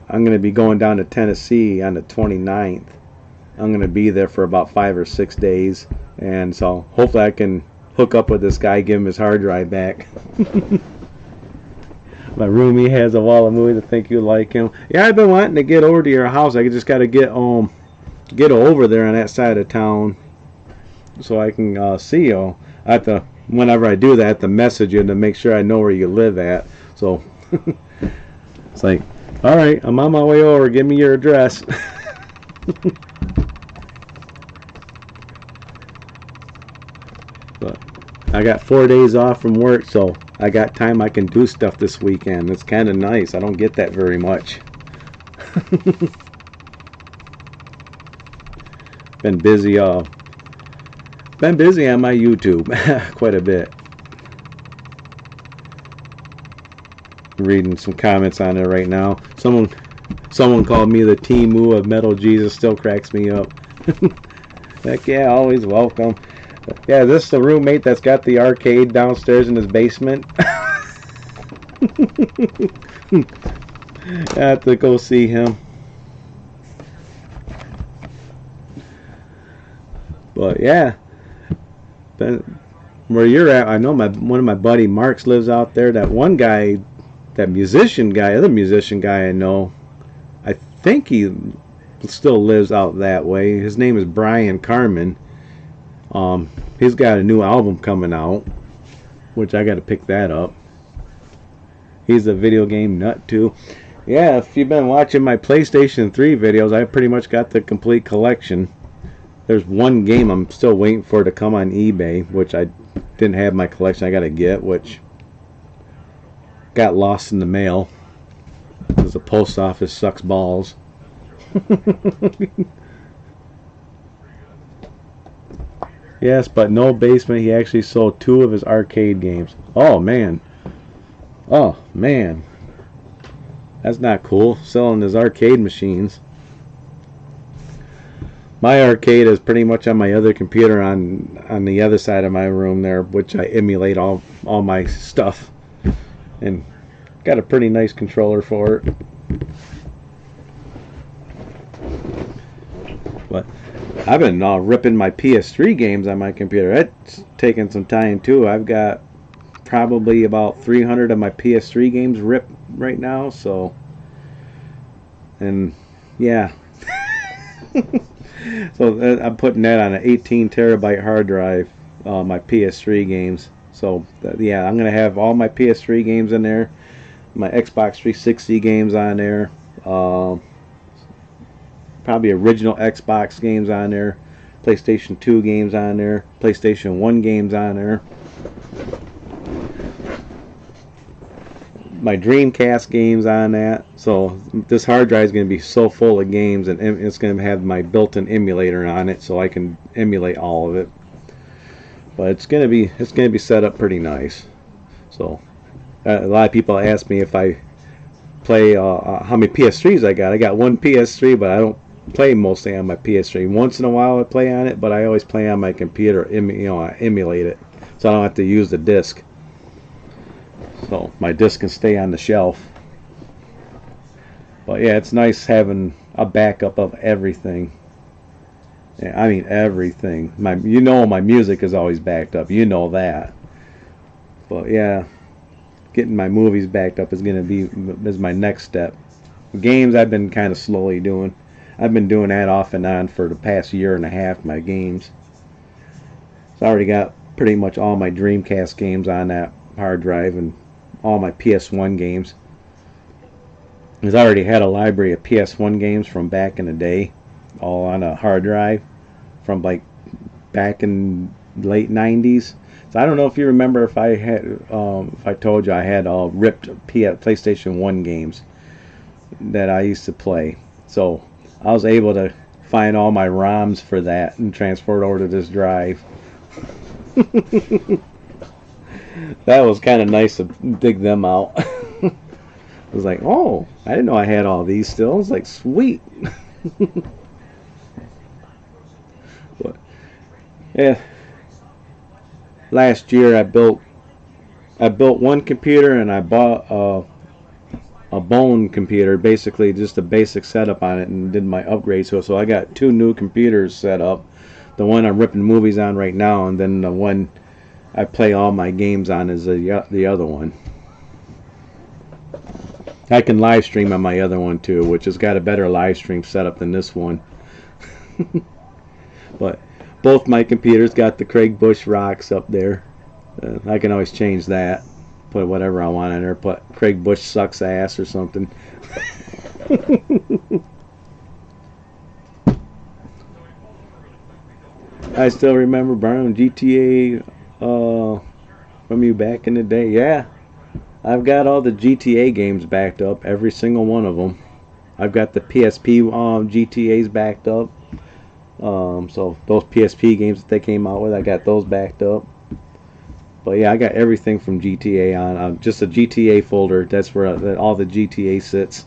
A: going to be going down to Tennessee on the 29th. I'm going to be there for about 5 or 6 days, and so hopefully I can hook up with this guy, give him his hard drive back. My roomie has a wall of movies. I think you like him. Yeah, I've been wanting to get over to your house. I just got to get over there on that side of town so I can see you. I have to, whenever I do that, I have to message you to make sure I know where you live at. So it's like, all right, I'm on my way over. Give me your address. But I got 4 days off from work, so I got time I can do stuff this weekend. It's kind of nice. I don't get that very much. Been busy on my YouTube quite a bit. Reading some comments on it right now. Someone called me the Temu of Metal Jesus. Still cracks me up. Heck yeah, always welcome. Yeah, this is the roommate that's got the arcade downstairs in his basement. I have to go see him. But yeah, where you're at, I know one of my buddy Marks lives out there. That one guy, that musician guy, other musician guy I know, I think he still lives out that way. His name is Brian Carmen. He's got a new album coming out, which I got to pick that up. He's a video game nut too. Yeah, if you've been watching my PlayStation 3 videos, I pretty much got the complete collection. There's one game I'm still waiting for to come on eBay, which I didn't have my collection. I got to get, which got lost in the mail because the post office sucks balls. Yes, but no basement. He actually sold 2 of his arcade games. Oh man. Oh man. That's not cool. Selling his arcade machines. My arcade is pretty much on my other computer on the other side of my room there, which I emulate all my stuff. And got a pretty nice controller for it. But I've been ripping my PS3 games on my computer. It's taking some time too. I've got probably about 300 of my PS3 games ripped right now. So, and yeah. So I'm putting that on an 18 terabyte hard drive, my PS3 games. So yeah, I'm gonna have all my PS3 games in there, my Xbox 360 games on there, probably original Xbox games on there, PlayStation 2 games on there, PlayStation 1 games on there, my Dreamcast games on that. So this hard drive is going to be so full of games, and it's going to have my built-in emulator on it, so I can emulate all of it. But it's going to be set up pretty nice. So a lot of people ask me if I play how many PS3s I got. I got one PS3, but I don't play mostly on my PS3. Once in a while I play on it, but I always play on my computer. I emulate it, so I don't have to use the disc. So my disc can stay on the shelf. But yeah, it's nice having a backup of everything. Yeah, I mean everything. My music is always backed up. You know that. But yeah, getting my movies backed up is my next step. Games I've been kind of slowly doing. I've been doing that off and on for the past year and a half. My games. So I already got pretty much all my Dreamcast games on that hard drive and all my PS1 games. Because I already had a library of PS1 games from back in the day, all on a hard drive from like back in late 90s. So I don't know if you remember if I told you I had all ripped PlayStation 1 games that I used to play. So I was able to find all my ROMs for that and transfer it over to this drive. That was kind of nice to dig them out. I was like, oh, I didn't know I had all these still. I was like, sweet. But yeah, last year I built one computer, and I bought a bone computer, basically just a basic setup on it, and did my upgrade. So I got 2 new computers set up. The one I'm ripping movies on right now, and then the one I play all my games on is the other one. I can live stream on my other one too, which has got a better live stream setup than this one. But both my computers got the Craig Bush rocks up there. I can always change that, put whatever I want on there, put Craig Bush sucks ass or something. I still remember borrowing GTA from you back in the day. Yeah, I've got all the GTA games backed up, every single one of them. I've got the PSP GTAs backed up. So those PSP games that they came out with, I got those backed up. But yeah, I got everything from GTA on just a GTA folder. That's where all the GTA sits.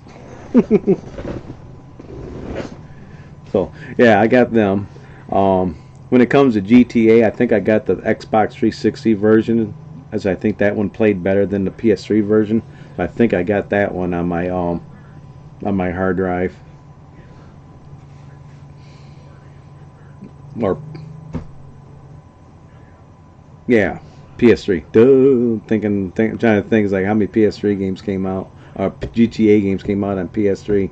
A: So yeah, I got them. When it comes to GTA, I think I got the Xbox 360 version, as I think that one played better than the PS3 version. So I think I got that one on my hard drive. Or yeah, PS3. Duh. Trying to think like how many PS3 games came out, or GTA games came out on PS3.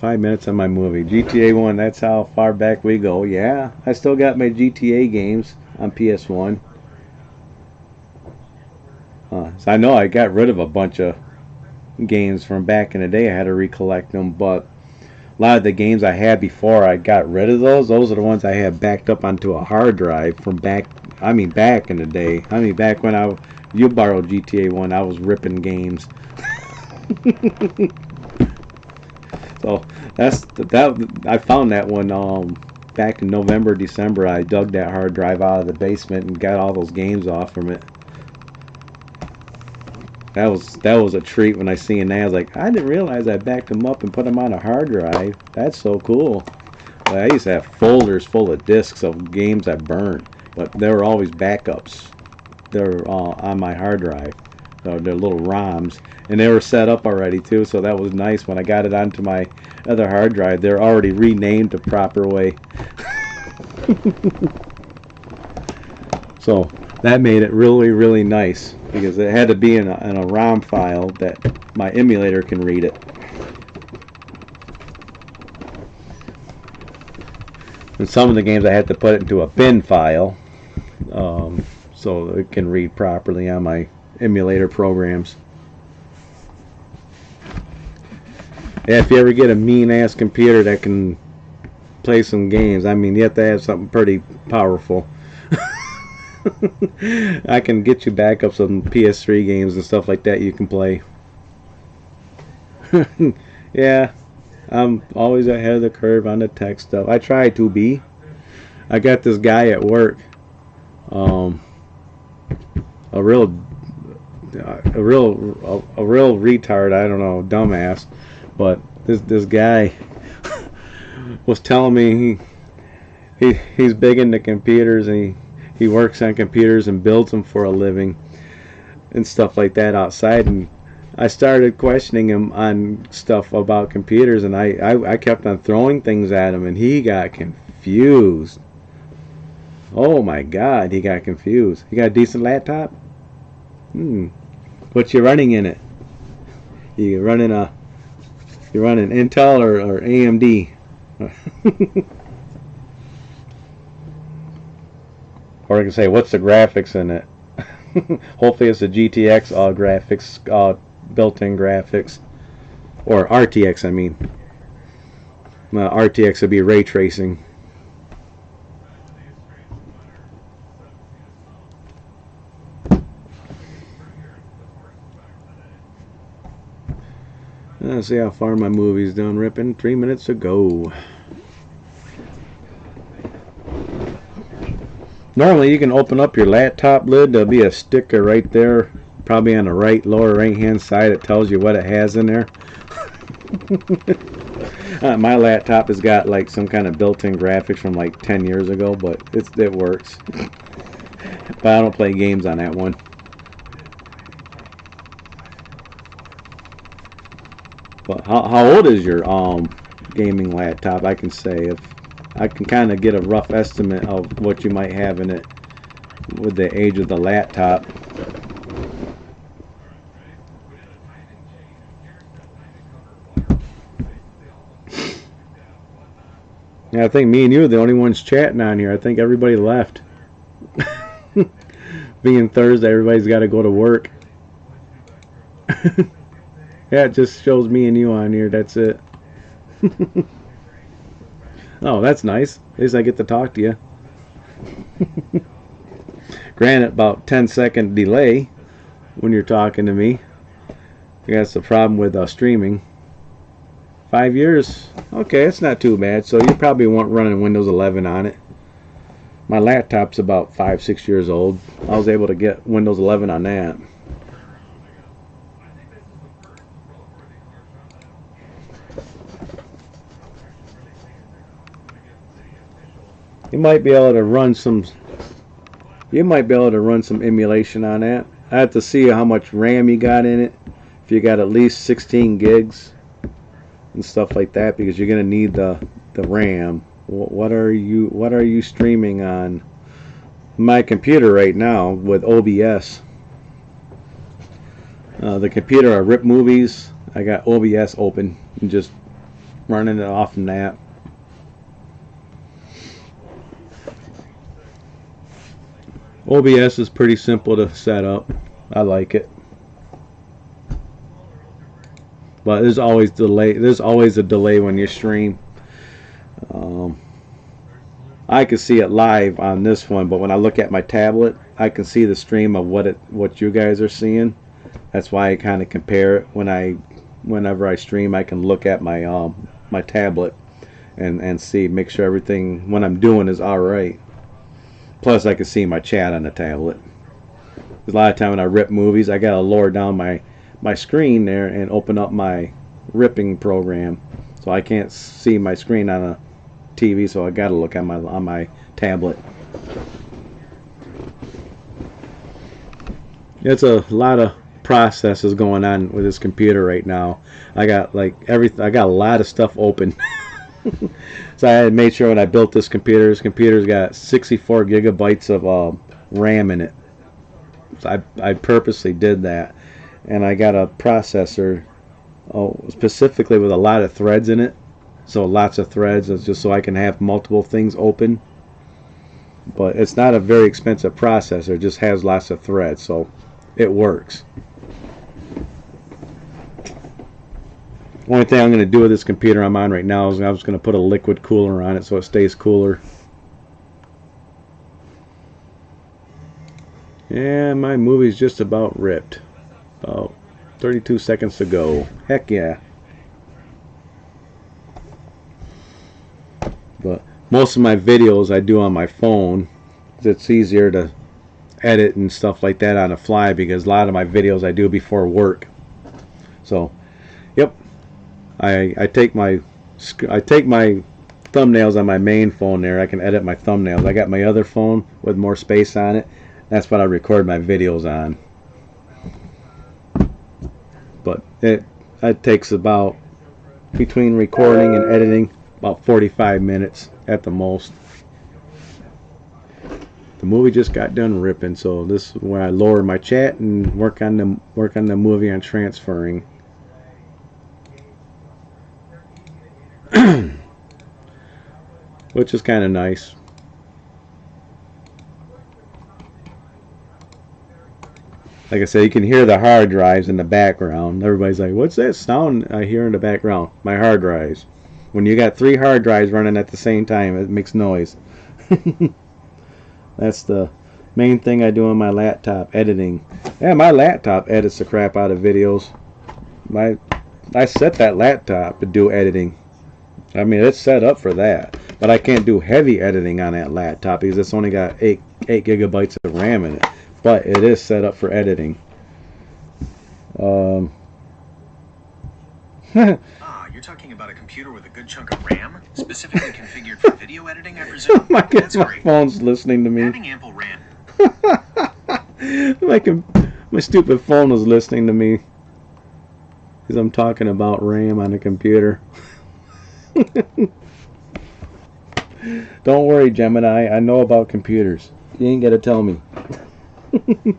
A: 5 minutes on my movie. GTA 1, that's how far back we go. Yeah, I still got my GTA games on PS1. So I know I got rid of a bunch of games from back in the day. I had to recollect them, but a lot of the games I had before I got rid of those are the ones I had backed up onto a hard drive from back in the day. Back when you borrowed GTA 1, I was ripping games. So I found that one back in November, December. I dug that hard drive out of the basement and got all those games off from it. That was a treat when I seen that. I was like, I didn't realize I backed them up and put them on a hard drive. That's so cool. I used to have folders full of discs of games I burned, but they were always backups. They were on my hard drive. They're little ROMs, and they were set up already too. So that was nice. When I got it onto my other hard drive, they're already renamed the proper way. So that made it really, really nice, because it had to be in a ROM file that my emulator can read it. And some of the games I had to put it into a bin file so it can read properly on my emulator programs. Yeah, if you ever get a mean-ass computer that can play some games, you have to have something pretty powerful. I can get you back up some PS3 games and stuff like that you can play. Yeah, I'm always ahead of the curve on the tech stuff. I try to be. I got this guy at work, a real retard. I don't know, dumbass, but this guy was telling me he's big into computers, and he works on computers and builds them for a living and stuff like that outside. And I started questioning him on stuff about computers, and I kept on throwing things at him, and he got confused. Oh my God, he got confused. You got a decent laptop? What you running in it? You running Intel or AMD? Or I can say, what's the graphics in it? Hopefully it's a GTX graphics, built-in graphics. Or RTX, I mean. RTX would be ray tracing. Let's see how far my movie's done ripping. 3 minutes to go. Normally you can open up your laptop lid. There'll be a sticker right there, probably on the lower right hand side. It tells you what it has in there. My laptop has got like some kind of built-in graphics from like 10 years ago, but it works. But I don't play games on that one. But how old is your gaming laptop? I can say, if I can kind of get a rough estimate of what you might have in it with the age of the laptop. Yeah, I think me and you are the only ones chatting on here. I think everybody left. Being Thursday, everybody's got to go to work. Yeah, it just shows me and you on here. That's it. Oh, that's nice. At least I get to talk to you. Granted, about 10-second delay when you're talking to me. That's the problem with streaming. 5 years. Okay, it's not too bad. So you probably weren't running Windows 11 on it. My laptop's about 5-6 years old. I was able to get Windows 11 on that. You might be able to run some emulation on that. I have to see how much RAM you got in it. If you got at least 16 gigs and stuff like that, because you're gonna need the RAM. What are you streaming on? My computer right now with OBS. The computer I rip movies. I got OBS open and just running it off from that. OBS is pretty simple to set up. I like it. But there's always delay. There's always a delay when you stream. I can see it live on this one, but when I look at my tablet, I can see the stream of what you guys are seeing. That's why I kind of compare it. Whenever I stream, I can look at my my tablet and see, make sure everything when I'm doing is all right. Plus, I can see my chat on the tablet. A lot of time when I rip movies, I gotta lower down my screen there and open up my ripping program, so I can't see my screen on a TV. So I gotta look at on my tablet. It's a lot of processes going on with this computer right now. I got I got a lot of stuff open. So I had made sure when I built this computer's got 64 gigabytes of RAM in it. So I purposely did that, and I got a processor specifically with a lot of threads in it. So lots of threads, it's just so I can have multiple things open. But it's not a very expensive processor, it just has lots of threads, so it works. Only thing I'm going to do with this computer I'm on right now is I'm just going to put a liquid cooler on it so it stays cooler. Yeah, my movie's just about ripped. About 32 seconds to go. Heck yeah. But most of my videos I do on my phone. It's easier to edit and stuff like that on the fly, because a lot of my videos I do before work. So, yep. I take my thumbnails on my main phone there. I can edit my thumbnails. I got my other phone with more space on it. That's what I record my videos on. But it takes about, between recording and editing, about 45 minutes at the most. The movie just got done ripping, so this is where I lower my chat and work on the movie on transferring. Which is kind of nice. Like I said, you can hear the hard drives in the background. Everybody's like, what's that sound I hear in the background? My hard drives. When you got 3 hard drives running at the same time, it makes noise. That's the main thing I do on my laptop, editing. Yeah, my laptop edits the crap out of videos. I set that laptop to do editing. I mean, it's set up for that, but I can't do heavy editing on that laptop because it's only got 8 gigabytes of RAM in it. But it is set up for editing.
B: You're talking about a computer with a good chunk of RAM, specifically configured for video editing, I presume?
A: my phone's listening to me.
B: Having ample RAM.
A: My stupid phone is listening to me because I'm talking about RAM on the computer. Don't worry, Gemini. I know about computers. You ain't got to tell me. Alright,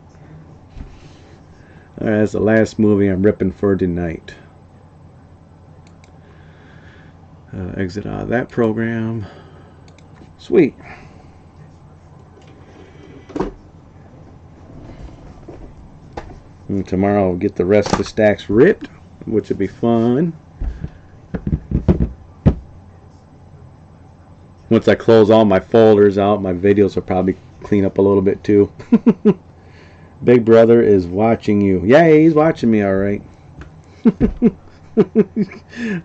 A: that's the last movie I'm ripping for tonight. Exit out of that program. Sweet. And tomorrow I'll get the rest of the stacks ripped, which will be fun. Once I close all my folders out, my videos will probably clean up a little bit too. Big Brother is watching you. Yeah, he's watching me alright.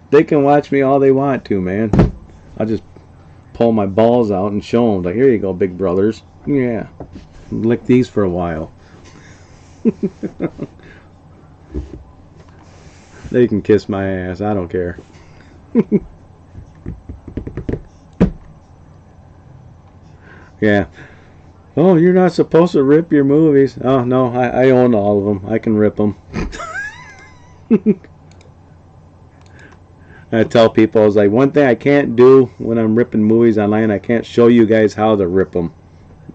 A: They can watch me all they want to, man. I'll just pull my balls out and show them. Like, here you go, Big Brothers. Yeah. Lick these for a while. They can kiss my ass. I don't care. Yeah. Oh, you're not supposed to rip your movies. Oh, no, I own all of them. I can rip them. I tell people, I was like, one thing I can't do when I'm ripping movies online, I can't show you guys how to rip them.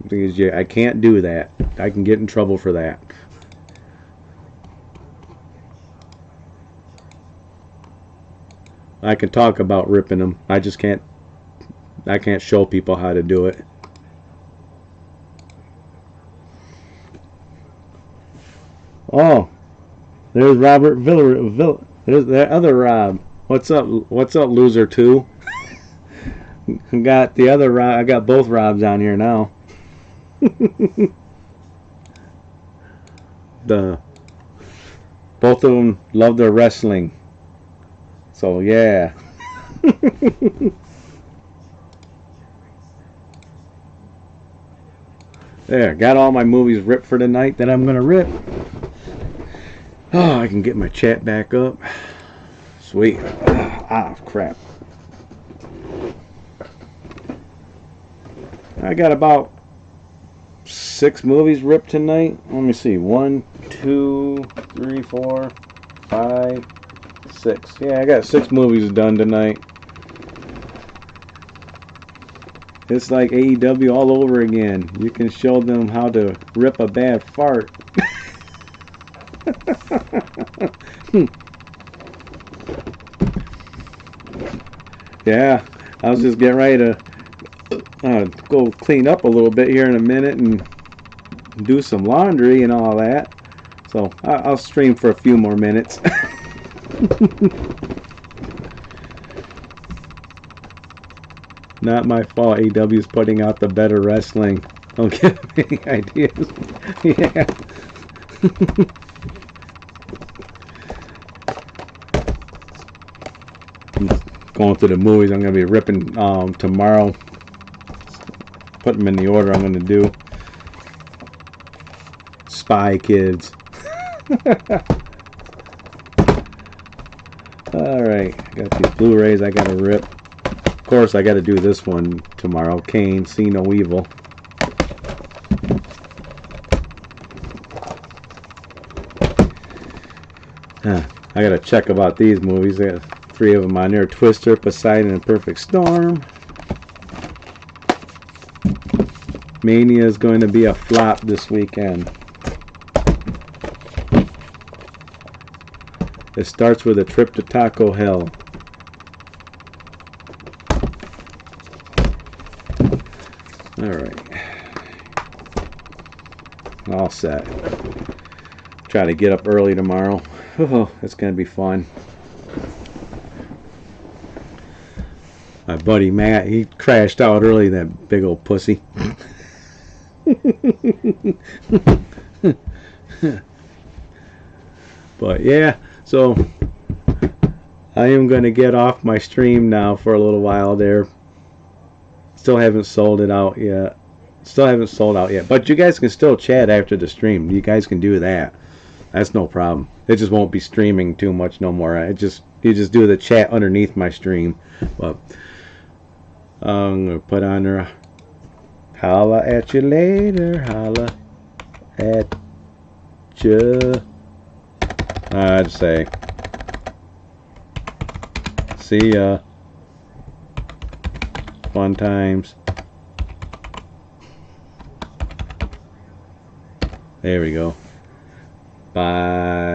A: Because I can't do that. I can get in trouble for that. I can talk about ripping them. I can't show people how to do it. Oh, there's Robert Villa. There's that other Rob. What's up? What's up, loser 2? Got the other Rob. I got both Robs on here now. Both of them love their wrestling. So yeah. There, got all my movies ripped for the night that I'm gonna rip. Oh, I can get my chat back up. Sweet. Ah, crap. I got about 6 movies ripped tonight. Let me see. 1, 2, 3, 4, 5, 6. Yeah, I got 6 movies done tonight. It's like AEW all over again. You can show them how to rip a bad fart. Yeah, I was just getting ready to go clean up a little bit here in a minute and do some laundry and all that. So I'll stream for a few more minutes. Not my fault. AEW is putting out the better wrestling. Don't give me any ideas. Yeah. Going through the movies I'm going to be ripping tomorrow. Put them in the order I'm going to do. Spy Kids. Alright, got these Blu-rays I got to rip. Of course, I got to do this one tomorrow. Kane, See No Evil. I got to check about these movies. I got 3 of them on there. Twister, Poseidon, and Perfect Storm. Mania is going to be a flop this weekend. It starts with a trip to Taco Hell. Alright. All set. Try to get up early tomorrow. Oh, it's going to be fun. My buddy Matt, he crashed out early, that big old pussy. But yeah, so I am going to get off my stream now for a little while there. Still haven't sold it out yet. But you guys can still chat after the stream. You guys can do that. That's no problem. It just won't be streaming too much no more. You just do the chat underneath my stream. But I'm gonna put on there. Holla at you later. Holla at you. I'd say. See ya. Fun times. There we go. Bye.